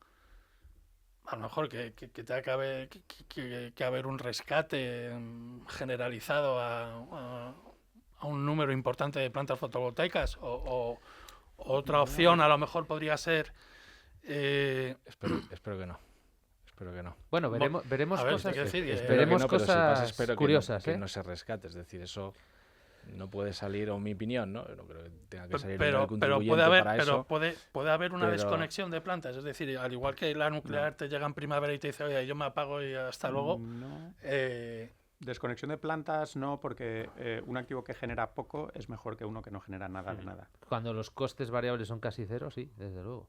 lo mejor que tenga que haber un rescate generalizado a un número importante de plantas fotovoltaicas o otra opción a lo mejor podría ser Espero que no. Bueno, veremos a ver, cosas, te quiero decir, esperemos pero si pasa, cosas espero curiosas, que no se rescate. Es decir, eso no puede salir, o mi opinión, ¿no? No creo que tenga que salir pero un contribuyente puede haber para eso. puede haber una pero- desconexión de plantas, es decir, al igual que la nuclear te llega en primavera y te dice, oye, yo me apago y hasta luego. No. eh, Desconexión de plantas no, porque un activo que genera poco es mejor que uno que no genera nada de nada. Cuando los costes variables son casi cero, sí, desde luego.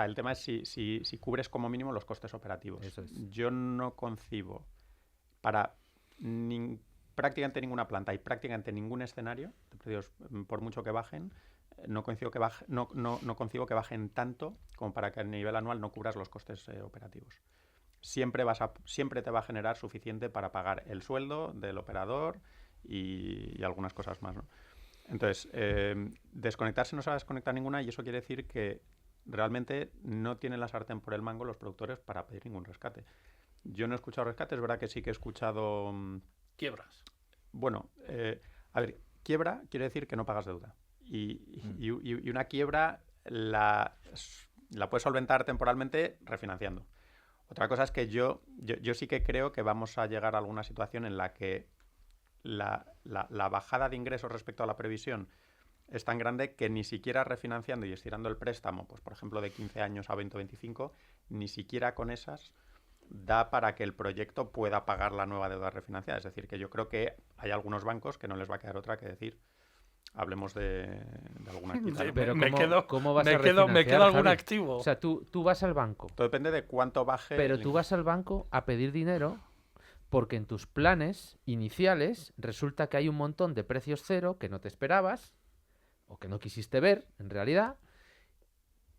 El tema es si cubres como mínimo los costes operativos. Eso es. Yo no concibo para prácticamente ninguna planta y prácticamente ningún escenario de precios, por mucho que bajen, no concibo que bajen tanto como para que a nivel anual no cubras los costes operativos. Siempre te va a generar suficiente para pagar el sueldo del operador y algunas cosas más, ¿no? Entonces, desconectarse no se va a desconectar ninguna y eso quiere decir que realmente no tienen la sartén por el mango los productores para pedir ningún rescate. Yo no he escuchado rescate, es verdad que sí que he escuchado... Quiebras. Bueno, a ver, quiebra quiere decir que no pagas deuda. Y una quiebra la puedes solventar temporalmente refinanciando. Otra cosa es que yo sí que creo que vamos a llegar a alguna situación en la que la bajada de ingresos respecto a la previsión es tan grande que ni siquiera refinanciando y estirando el préstamo, pues por ejemplo de 15 años a 20 o 25, ni siquiera con esas da para que el proyecto pueda pagar la nueva deuda refinanciada. Es decir, que yo creo que hay algunos bancos que no les va a quedar otra que decir, hablemos de alguna actividad. Sí, ¿no? Pero me ¿cómo vas a me quedo refinanciar, algún Javi? activo. O sea, tú vas al banco, Todo depende de cuánto baje... pero tú vas al banco a pedir dinero porque en tus planes iniciales resulta que hay un montón de precios cero que no te esperabas o que no quisiste ver, en realidad,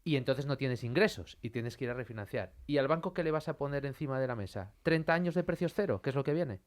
y entonces no tienes ingresos y tienes que ir a refinanciar. ¿Y al banco qué le vas a poner encima de la mesa? ¿30 años de precios cero? ¿Qué es lo que viene?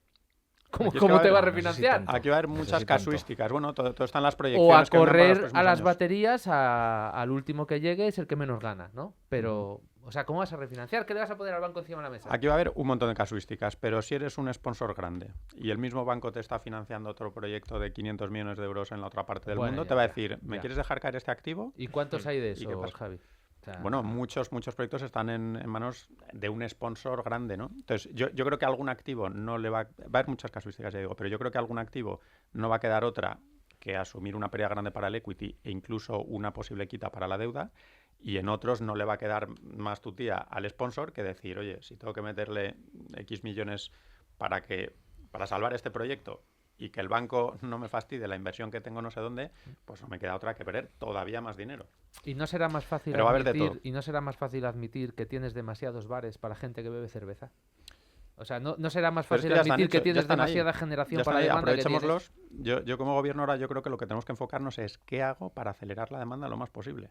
¿Cómo, Aquí es que cómo va a te haber- va a no sé si refinanciar? tanto. Aquí va a haber No sé muchas si tanto. casuísticas. Bueno, todo está en las O a proyecciones que vemos para los correr próximos a las años. baterías al último que llegue es el que menos gana, ¿no? Pero, o sea, ¿cómo vas a refinanciar? ¿Qué le vas a poner al banco encima de la mesa? Aquí va a haber un montón de casuísticas, pero si eres un sponsor grande y el mismo banco te está financiando otro proyecto de 500 millones de euros en la otra parte del Bueno, mundo, ya, te va a ya, decir, ¿me ya. quieres dejar caer este activo? ¿Y cuántos hay de ¿Y qué eso, pasa? Javi? O sea, Bueno, muchos proyectos están en manos de un sponsor grande, ¿no? Entonces, yo creo que algún activo no le va a haber muchas casuísticas, ya digo, pero yo creo que algún activo no va a quedar otra que asumir una pérdida grande para el equity e incluso una posible quita para la deuda, y en otros no le va a quedar más tutía al sponsor que decir, oye, si tengo que meterle X millones para salvar este proyecto y que el banco no me fastidie la inversión que tengo no sé dónde, pues no me queda otra que perder todavía más dinero. y no será más fácil Pero va a haber de todo. admitir, y no será más fácil admitir que tienes demasiados bares para gente que bebe cerveza. O sea, no será más Pero es fácil que ya están admitir que hechos, ya tienes están ahí. demasiada Ya generación están para la ahí, demanda que tienes. aprovechémoslos. Yo como gobierno ahora yo creo que lo que tenemos que enfocarnos es qué hago para acelerar la demanda lo más posible.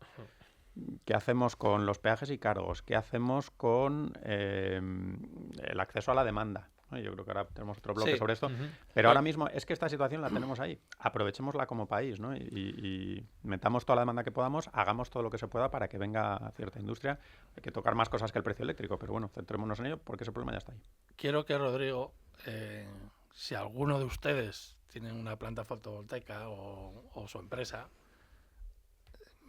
¿Qué hacemos con los peajes y cargos? ¿Qué hacemos con el acceso a la demanda? ¿No? Yo creo que ahora tenemos otro bloque Sí. sobre esto. Ujú. Pero ahora mismo es que esta situación la tenemos ahí. Aprovechémosla como país, ¿no? Y metamos toda la demanda que podamos, hagamos todo lo que se pueda para que venga cierta industria. Hay que tocar más cosas que el precio eléctrico, pero bueno, centrémonos en ello porque ese problema ya está ahí. Quiero que Rodrigo, si alguno de ustedes tiene una planta fotovoltaica o su empresa,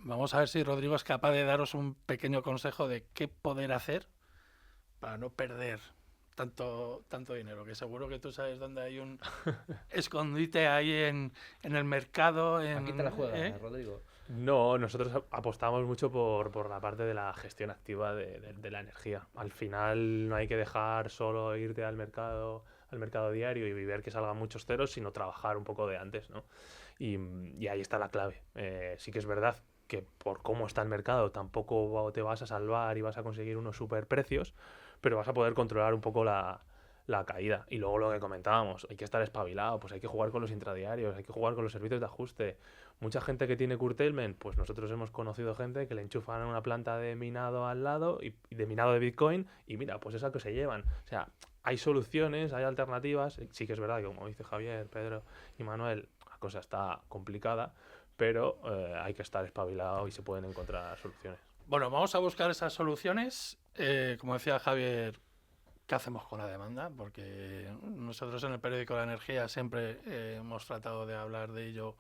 vamos a ver si Rodrigo es capaz de daros un pequeño consejo de qué poder hacer para no perder tanto dinero, que seguro que tú sabes dónde hay un escondite ahí en el mercado. Aquí te la juegas, ¿eh? Rodrigo. No, nosotros apostamos mucho por la parte de la gestión activa de la energía. Al final no hay que dejar solo irte al mercado diario y ver que salgan muchos ceros, sino trabajar un poco de antes, ¿no? Y ahí está la clave. Sí que es verdad que por cómo está el mercado tampoco te vas a salvar y vas a conseguir unos super precios, pero vas a poder controlar un poco la caída. Y luego lo que comentábamos, hay que estar espabilado, pues hay que jugar con los intradiarios, hay que jugar con los servicios de ajuste. Mucha gente que tiene curtailment, pues nosotros hemos conocido gente que le enchufan una planta de minado al lado y de minado de Bitcoin y mira, pues esa que se llevan. O sea, hay soluciones, hay alternativas. Sí que es verdad que como dice Javier, Pedro y Manuel, la cosa está complicada, pero hay que estar espabilado y se pueden encontrar soluciones. Bueno, vamos a buscar esas soluciones. Como decía Javier, ¿qué hacemos con la demanda? Porque nosotros en el periódico La Energía siempre hemos tratado de hablar de ello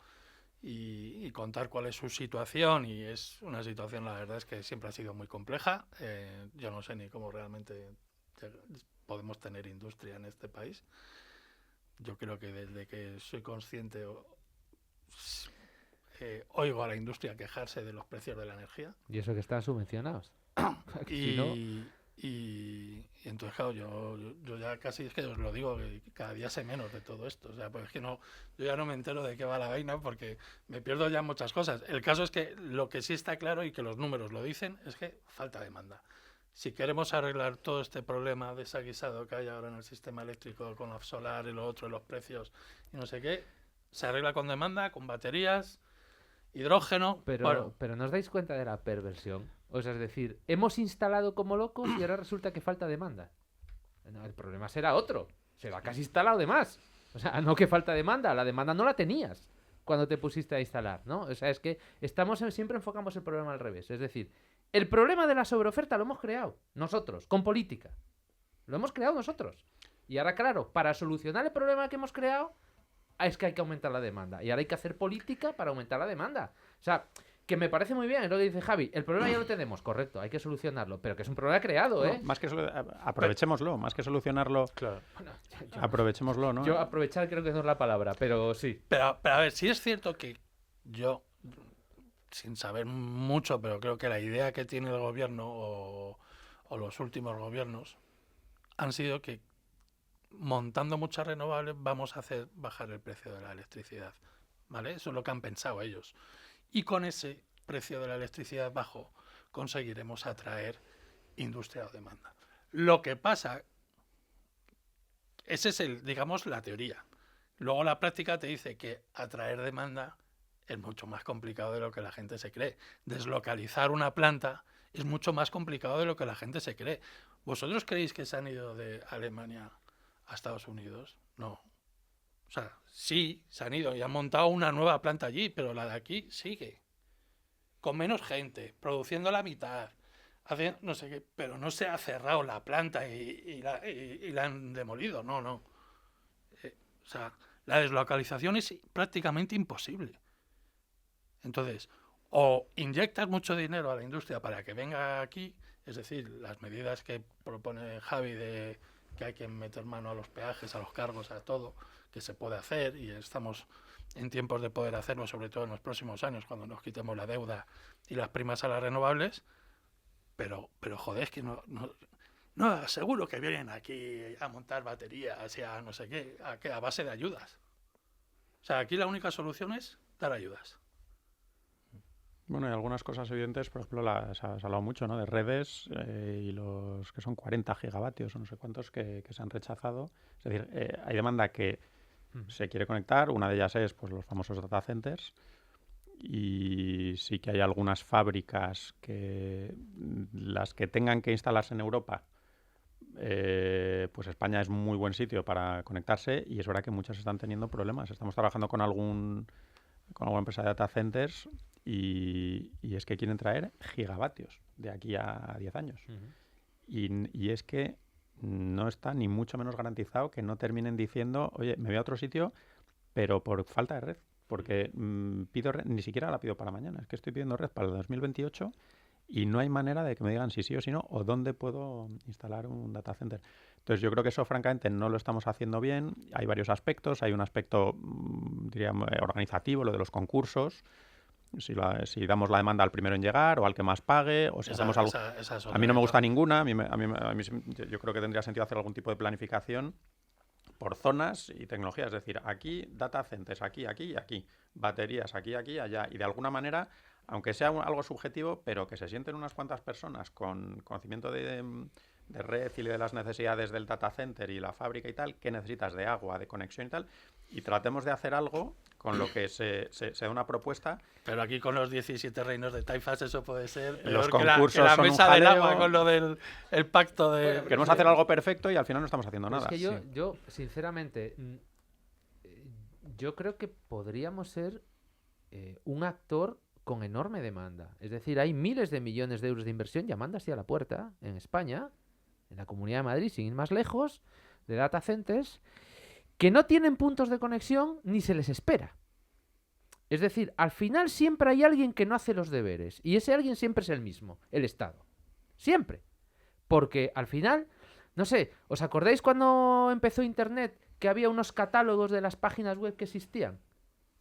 y contar cuál es su situación, y es una situación, la verdad es que siempre ha sido muy compleja. Yo no sé ni cómo realmente podemos tener industria en este país. Yo creo que desde que soy consciente oigo a la industria quejarse de los precios de la energía. Y eso que están subvencionados. Si no- Y entonces, claro, yo ya casi es que os lo digo, que cada día sé menos de todo esto. O sea, pues es que no, yo ya no me entero de qué va la vaina porque me pierdo ya muchas cosas. El caso es que lo que sí está claro y que los números lo dicen es que falta demanda. Si queremos arreglar todo este problema desaguisado que hay ahora en el sistema eléctrico con la solar y lo otro, y los precios y no sé qué, se arregla con demanda, con baterías, hidrógeno. Pero, Bueno, pero ¿no os dais cuenta de la perversión? O sea, es decir, hemos instalado como locos y ahora resulta que falta demanda. No, el problema será otro. Se va casi instalado de más. O sea, no que falta demanda, la demanda no la tenías cuando te pusiste a instalar, ¿no? O sea, es que siempre enfocamos el problema al revés. Es decir, el problema de la sobreoferta lo hemos creado nosotros, con política. Lo hemos creado nosotros. Y ahora, claro, para solucionar el problema que hemos creado, es que hay que aumentar la demanda. Y ahora hay que hacer política para aumentar la demanda. O sea, que me parece muy bien, es lo que dice Javi. El problema ya lo tenemos, correcto, hay que solucionarlo. Pero que es un problema creado, ¿eh? No, más que aprovechémoslo, más que solucionarlo, Claro. Bueno, aprovechémoslo, ¿no? yo aprovechar creo que no es la palabra, pero sí. Pero a ver, sí es cierto que yo, sin saber mucho, pero creo que la idea que tiene el gobierno o los últimos gobiernos han sido que montando muchas renovables vamos a hacer bajar el precio de la electricidad, ¿vale? Eso es lo que han pensado ellos. Y con ese precio de la electricidad bajo conseguiremos atraer industria o demanda. Lo que pasa, ese es digamos, la teoría. Luego la práctica te dice que atraer demanda es mucho más complicado de lo que la gente se cree. Deslocalizar una planta es mucho más complicado de lo que la gente se cree. ¿Vosotros creéis que se han ido de Alemania a Estados Unidos? No. O sea, sí, se han ido y han montado una nueva planta allí, pero la de aquí sigue. Con menos gente, produciendo la mitad, haciendo no sé qué, pero no se ha cerrado la planta y la han demolido, no. O sea, la deslocalización es prácticamente imposible. Entonces, o inyectas mucho dinero a la industria para que venga aquí, es decir, las medidas que propone Javi de que hay que meter mano a los peajes, a los cargos, a todo, que se puede hacer y estamos en tiempos de poder hacerlo, sobre todo en los próximos años, cuando nos quitemos la deuda y las primas a las renovables, pero joder, es que no seguro que vienen aquí a montar baterías y a no sé qué, a base de ayudas. O sea, aquí la única solución es dar ayudas. Bueno, hay algunas cosas evidentes, por ejemplo, se ha hablado mucho, ¿no?, de redes y los que son 40 gigavatios o no sé cuántos que se han rechazado. Es decir, hay demanda que se quiere conectar, una de ellas es pues los famosos data centers, y sí que hay algunas fábricas que las que tengan que instalarse en Europa, pues España es muy buen sitio para conectarse, y es verdad que muchas están teniendo problemas. Estamos trabajando con alguna empresa de data centers y es que quieren traer gigavatios de aquí a 10 años. Y es que no está ni mucho menos garantizado que no terminen diciendo, oye, me voy a otro sitio, pero por falta de red. Porque pido red, ni siquiera la pido para mañana. Es que estoy pidiendo red para el 2028 y no hay manera de que me digan si sí o si no, o dónde puedo instalar un data center. Entonces yo creo que eso francamente no lo estamos haciendo bien. Hay varios aspectos. Hay un aspecto, diríamos, organizativo, lo de los concursos. Si damos la demanda al primero en llegar o al que más pague, o si hacemos algo. A mí no me gusta ninguna. Yo creo que tendría sentido hacer algún tipo de planificación por zonas y tecnologías. Es decir, aquí data centers, aquí y aquí. Baterías aquí, allá. Y de alguna manera, aunque sea algo subjetivo, pero que se sienten unas cuantas personas con conocimiento de red y de las necesidades del data center y la fábrica y tal, qué necesitas de agua, de conexión y tal, y tratemos de hacer algo con lo que se da una propuesta. Pero aquí con los 17 reinos de taifas eso puede ser los peor concursos que la son mesa un del jaleo. agua con lo del el pacto de... Bueno, Queremos hacer algo perfecto y al final no estamos haciendo nada. Es que yo sinceramente, yo creo que podríamos ser un actor con enorme demanda. Es decir, hay miles de millones de euros de inversión llamando así a la puerta en España, en la Comunidad de Madrid, sin ir más lejos, de data centers, que no tienen puntos de conexión ni se les espera. Es decir, al final siempre hay alguien que no hace los deberes, y ese alguien siempre es el mismo, el Estado. Siempre. Porque al final, no sé, ¿os acordáis cuando empezó Internet que había unos catálogos de las páginas web que existían?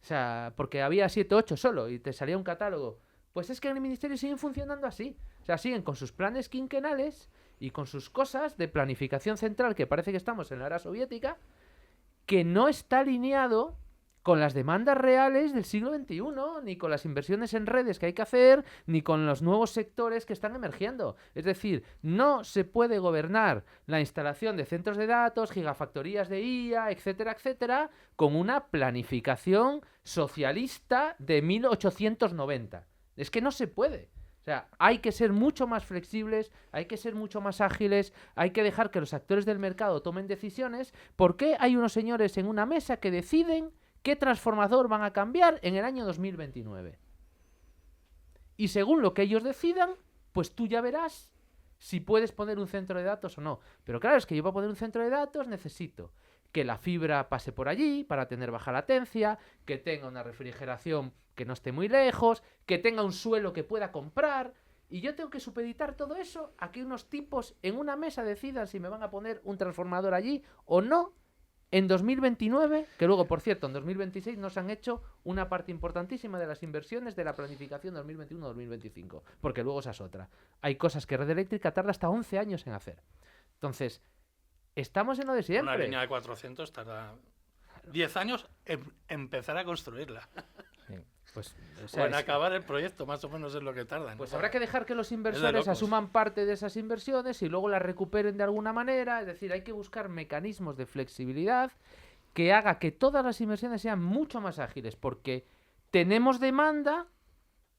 O sea, porque había 7 o 8 solo y te salía un catálogo. Pues es que en el ministerio siguen funcionando así. O sea, siguen con sus planes quinquenales y con sus cosas de planificación central, que parece que estamos en la era soviética, que no está alineado con las demandas reales del siglo XXI, ni con las inversiones en redes que hay que hacer, ni con los nuevos sectores que están emergiendo. Es decir, no se puede gobernar la instalación de centros de datos, gigafactorías de IA, etcétera, etcétera, con una planificación socialista de 1890. Es que no se puede. O sea, hay que ser mucho más flexibles, hay que ser mucho más ágiles, hay que dejar que los actores del mercado tomen decisiones. ¿Por qué hay unos señores en una mesa que deciden qué transformador van a cambiar en el año 2029. Y según lo que ellos decidan, pues tú ya verás si puedes poner un centro de datos o no. Pero claro, es que yo para poner un centro de datos necesito que la fibra pase por allí para tener baja latencia, que tenga una refrigeración que no esté muy lejos, que tenga un suelo que pueda comprar. Y yo tengo que supeditar todo eso a que unos tipos en una mesa decidan si me van a poner un transformador allí o no en 2029, que luego, por cierto, en 2026 nos han hecho una parte importantísima de las inversiones de la planificación 2021-2025, porque luego esa es otra. Hay cosas que Red Eléctrica tarda hasta 11 años en hacer. Entonces, estamos en lo de siempre. Una línea de 400 tarda 10 años en empezar a construirla. Pues, O en acabar el proyecto, más o menos es lo que tardan. Pues habrá que dejar que los de inversores locos. asuman parte de esas inversiones y luego las recuperen de alguna manera. Es decir, hay que buscar mecanismos de flexibilidad que haga que todas las inversiones sean mucho más ágiles, porque tenemos demanda,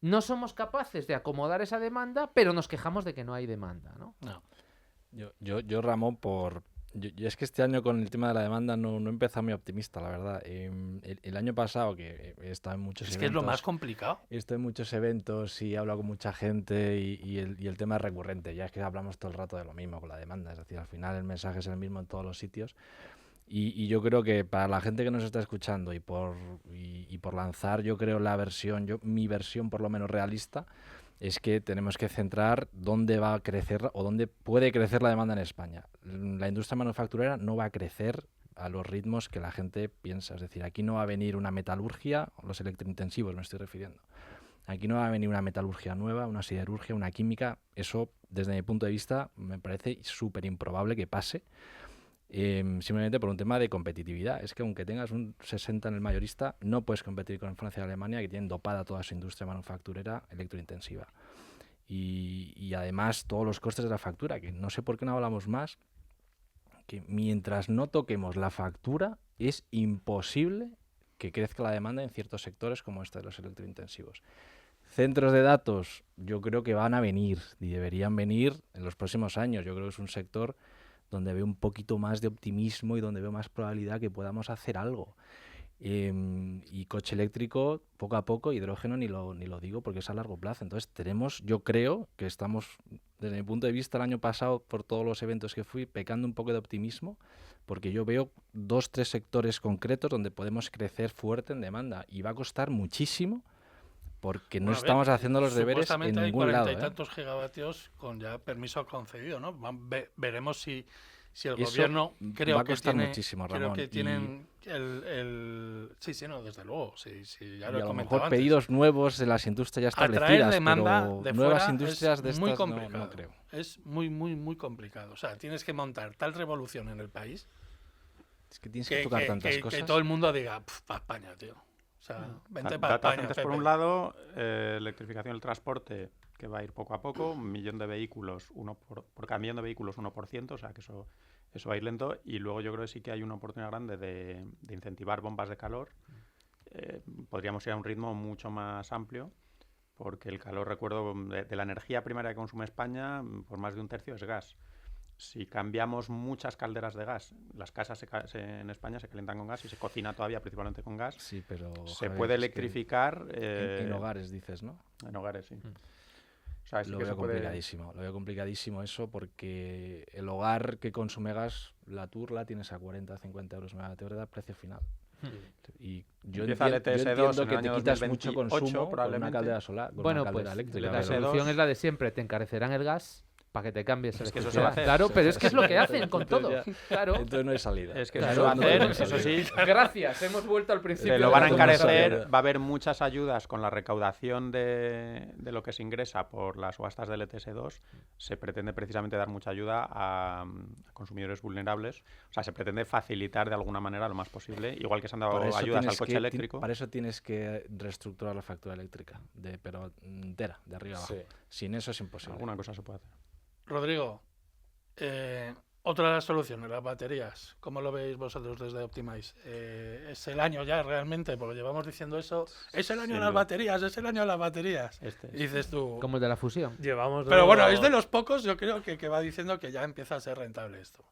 no somos capaces de acomodar esa demanda, pero nos quejamos de que no hay demanda, ¿no? No. Yo Ramón, yo es que este año con el tema de la demanda no he empezado muy optimista, la verdad. El año pasado, que he estado en muchos Es eventos... que es lo más complicado. He estado en muchos eventos y he hablado con mucha gente y el tema es recurrente. Ya es que hablamos todo el rato de lo mismo con la demanda. Es decir, al final el mensaje es el mismo en todos los sitios. Y yo creo que para la gente que nos está escuchando y por lanzar, yo creo mi versión por lo menos realista, es que tenemos que centrar dónde va a crecer o dónde puede crecer la demanda en España. La industria manufacturera no va a crecer a los ritmos que la gente piensa. Es decir, aquí no va a venir una metalurgia, los electrointensivos me estoy refiriendo. Aquí no va a venir una metalurgia nueva, una siderurgia, una química. Eso, desde mi punto de vista, me parece súper improbable que pase. Simplemente por un tema de competitividad. Es que aunque tengas un 60 en el mayorista, no puedes competir con Francia y Alemania, que tienen dopada toda su industria manufacturera electrointensiva. Y además todos los costes de la factura, que no sé por qué no hablamos más, que mientras no toquemos la factura es imposible que crezca la demanda en ciertos sectores como este de los electrointensivos. Centros de datos yo creo que van a venir y deberían venir en los próximos años. Yo creo que es un sector donde veo un poquito más de optimismo y donde veo más probabilidad que podamos hacer algo. Y coche eléctrico, poco a poco, hidrógeno ni lo digo porque es a largo plazo. Entonces yo creo que estamos, desde mi punto de vista, el año pasado, por todos los eventos que fui, pecando un poco de optimismo, porque yo veo 2-3 sectores concretos donde podemos crecer fuerte en demanda y va a costar muchísimo porque no estamos haciendo los deberes en ningún lado. Hay 40 y tantos gigavatios con ya permiso concedido, ¿no? Veremos si el Eso gobierno creo va a que costar tiene, muchísimo, creo Ramón, que tienen sí, no, desde luego, sí, ya lo he a lo comentado mejor antes. pedidos nuevos de las industrias ya Atraer establecidas, demanda pero de nuevas fuera industrias es de estas muy complicado. no creo. Es muy, muy, muy complicado. O sea, tienes que montar tal revolución en el país Es que tienes que tocar tantas que cosas. todo el mundo diga, para España, tío. O sea, vente para Data España, centers por Pepe. un lado, electrificación del transporte, que va a ir poco a poco, 1 millón de vehículos, por cada millón de vehículos 1%, o sea que eso va a ir lento. Y luego yo creo que sí que hay una oportunidad grande de incentivar bombas de calor. Podríamos ir a un ritmo mucho más amplio, porque el calor, recuerdo, de la energía primaria que consume España, por más de un tercio es gas. Si cambiamos muchas calderas de gas, las casas en España se calientan con gas y se cocina todavía principalmente con gas. Sí, pero Se Javier, puede es que electrificar en hogares dices, ¿no? en hogares, sí. O sea, sí Lo que veo se puede... complicadísimo, lo veo complicadísimo eso porque el hogar que consume gas, la turla tienes a 40, 50 euros megavatio hora, precio final. Y yo Empieza el entiendo, ETS2 yo entiendo en que el te año quitas mucho 2028 consumo con una probablemente. caldera solar, con Bueno, una caldera pues eléctrica. la la S2. solución es la de siempre, te encarecerán el gas para que te cambies Es que eso se va a electricidad. hacer. Claro, pero es que es lo que hacen con todo. Entonces Claro. Entonces no hay salida. Es que Claro, eso se va a no hacer, tenemos eso sí. Gracias, hemos vuelto al principio. Lo de van la a conversación. encarecer, va a haber muchas ayudas con la recaudación de lo que se ingresa por las subastas del ETS2. Se pretende precisamente dar mucha ayuda a consumidores vulnerables. O sea, se pretende facilitar de alguna manera lo más posible, igual que se han dado Para eso ayudas al tienes coche que- eléctrico. Para eso tienes que reestructurar la factura eléctrica, pero entera, de arriba abajo. Sí. Sin eso es imposible. Alguna cosa se puede hacer. Rodrigo, otra de las soluciones, las baterías. ¿Cómo lo veis vosotros desde Optimize? ¿Es el año ya realmente? Porque llevamos diciendo eso. Es el año de Sin las duda. baterías, es el año de las baterías. Este es. Y dices tú... Como el de la fusión. Llevamos Pero bueno, dos- es de los pocos, yo creo que va diciendo que ya empieza a ser rentable esto.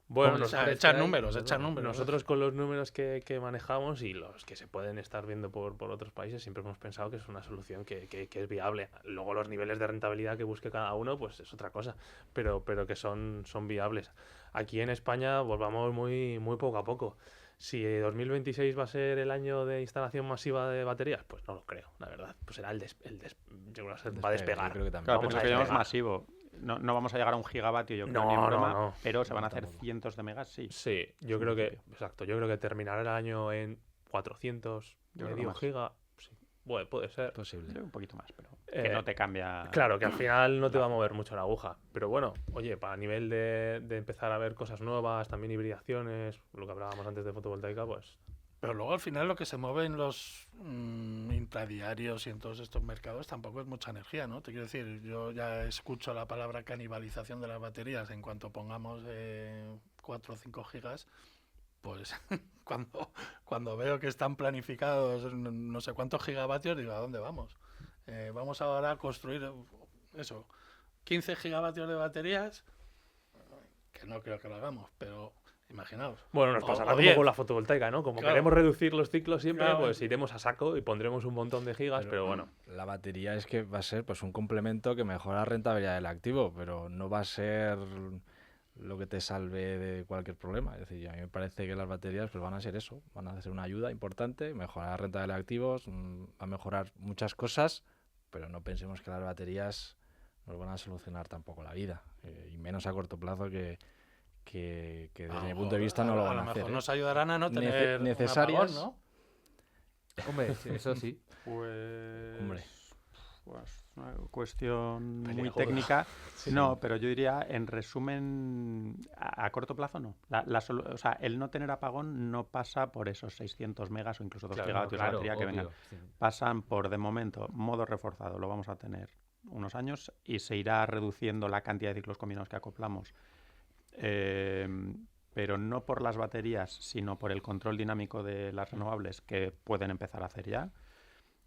Bueno, Con O sea, precios echar que hay, números, pues echar bueno. números. Nosotros con los números que manejamos y los que se pueden estar viendo por otros países, siempre hemos pensado que es una solución que es viable. Luego los niveles de rentabilidad que busque cada uno, pues es otra cosa, pero que son viables. Aquí en España volvamos muy poco a poco. Si 2026 va a ser el año de instalación masiva de baterías, pues no lo creo, la verdad. Pues será yo creo que va a despegar. Yo creo que también. Claro, Vamos pero a que llamamos despegar. masivo. No vamos a llegar a 1 gigavatio, yo creo, No, ni en no, broma, no. pero se van a No, hacer tampoco. cientos de megas, sí. Sí, yo creo que, exacto, yo creo que terminará el año en 400, Yo creo que medio más. giga. Sí. Bueno, puede ser. Posible. Yo un poquito más, pero que Eh, no te cambia. Claro, que al final no te va a mover mucho la aguja. Pero bueno, oye, para nivel de empezar a ver cosas nuevas, también hibridaciones, lo que hablábamos antes de fotovoltaica, pues Pero luego al final lo que se mueve en los intradiarios y en todos estos mercados tampoco es mucha energía, ¿no? Te quiero decir, yo ya escucho la palabra canibalización de las baterías en cuanto pongamos 4 o 5 gigas, pues cuando veo que están planificados no sé cuántos gigavatios, digo, ¿a dónde vamos? Vamos ahora a construir eso, 15 gigavatios de baterías, que no creo que lo hagamos, pero imaginaos. bueno, nos O- pasará o como 10. con la fotovoltaica, ¿no? Como Claro. queremos reducir los ciclos siempre, Claro. pues iremos a saco y pondremos un montón de gigas, pero bueno. La batería es que va a ser pues un complemento que mejora la rentabilidad del activo, pero no va a ser lo que te salve de cualquier problema. Es decir, a mí me parece que las baterías pues van a ser eso, van a ser una ayuda importante, mejorar la rentabilidad de activos, va a mejorar muchas cosas, pero no pensemos que las baterías nos van a solucionar tampoco la vida, y menos a corto plazo que desde mi punto de vista no lo van a lo hacer. mejor ¿eh? nos ayudarán a no tener necesarias. un apagón, ¿no? Hombre, sí, eso sí. Pues. Hombre. Pues una cuestión muy Peliaguda. técnica. Sí. No, pero yo diría, en resumen, a corto plazo no. O sea, el no tener apagón no pasa por esos 600 megas o incluso 2 Claro, gigavatios Claro, de batería que vengan. obvio, sí. Pasan por, de momento, modo reforzado. Lo vamos a tener unos años y se irá reduciendo la cantidad de ciclos combinados que acoplamos. Pero no por las baterías, sino por el control dinámico de las renovables que pueden empezar a hacer ya.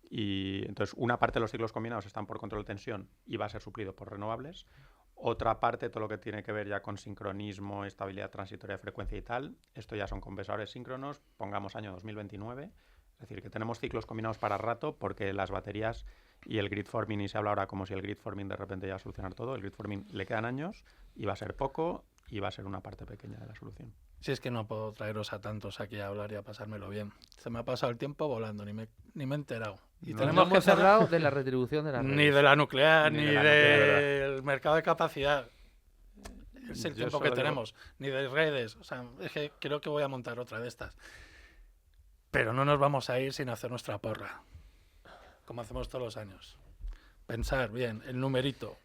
Y entonces una parte de los ciclos combinados están por control de tensión y va a ser suplido por renovables. Otra parte, todo lo que tiene que ver ya con sincronismo, estabilidad transitoria de frecuencia y tal, esto ya son compensadores síncronos, pongamos año 2029. Es decir, que tenemos ciclos combinados para rato porque las baterías y el grid forming, y se habla ahora como si el grid forming de repente ya va a solucionar todo, el grid forming le quedan años y va a ser poco y va a ser una parte pequeña de la solución. Si es que no puedo traeros a tantos aquí a hablar y a pasármelo bien. Se me ha pasado el tiempo volando, ni me he enterado. Y No, No tenemos que hemos cerrar hablado de la retribución de las ni redes. de la nuclear, Ni ni de la nuclear, del mercado de capacidad. Es el Yo tiempo solo que digo- tenemos, ni de redes. O sea, es que creo que voy a montar otra de estas. Pero no nos vamos a ir sin hacer nuestra porra, como hacemos todos los años. Pensar bien, el numerito.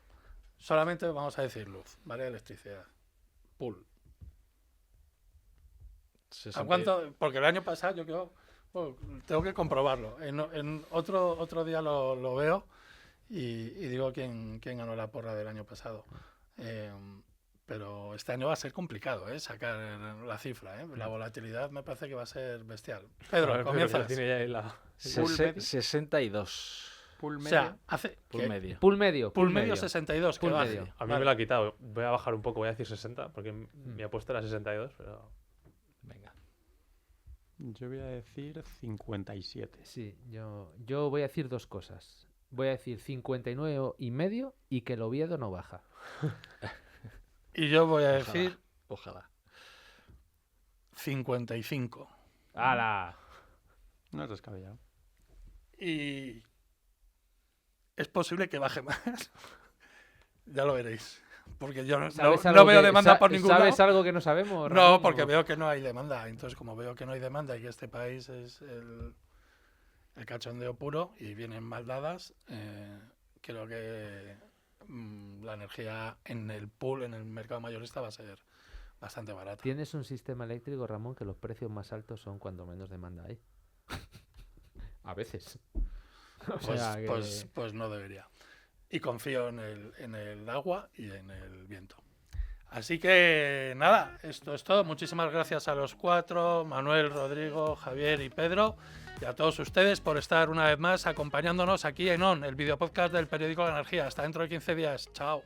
Solamente vamos a decir luz, ¿vale? Electricidad. Pool. ¿A cuánto? Porque el año pasado yo creo, bueno, tengo que comprobarlo. En otro día lo veo y digo quién ganó la porra del año pasado. Pero este año va a ser complicado, sacar la cifra. La volatilidad me parece que va a ser bestial. A Pedro, ver, comienzas. que tiene ya ahí la- Pool medio. 62. Pool O medio. sea, hace Pool ¿qué? medio. Pool medio. Pool medio 62. Pool que baje. medio. A mí Vale. me lo ha quitado. Voy a bajar un poco, voy a decir 60, porque mi apuesta era 62, pero... Venga. Yo voy a decir 57. Sí, yo voy a decir dos cosas. Voy a decir 59,5 y que el Oviedo no baja. Y yo voy a Ojalá. decir Ojalá. 55. ¡Hala! No es descabellado. Y es posible que baje más. Ya lo veréis. Porque yo no ¿Sabes algo veo que- demanda por ningún ¿Sabes lado. algo que no sabemos? No, Ramón, porque o- veo que no hay demanda. Entonces, como veo que no hay demanda y que este país es el cachondeo puro y vienen mal dadas, creo que la energía en el pool, en el mercado mayorista, va a ser bastante barata. Tienes un sistema eléctrico, Ramón, que los precios más altos son cuando menos demanda hay. A veces. O Pues, sea que- pues no debería. Y confío en el agua y en el viento. Así que nada, esto es todo. Muchísimas gracias a los cuatro, Manuel, Rodrigo, Javier y Pedro, y a todos ustedes por estar una vez más acompañándonos aquí en ON, el videopodcast del periódico La Energía. Hasta dentro de 15 días. Chao.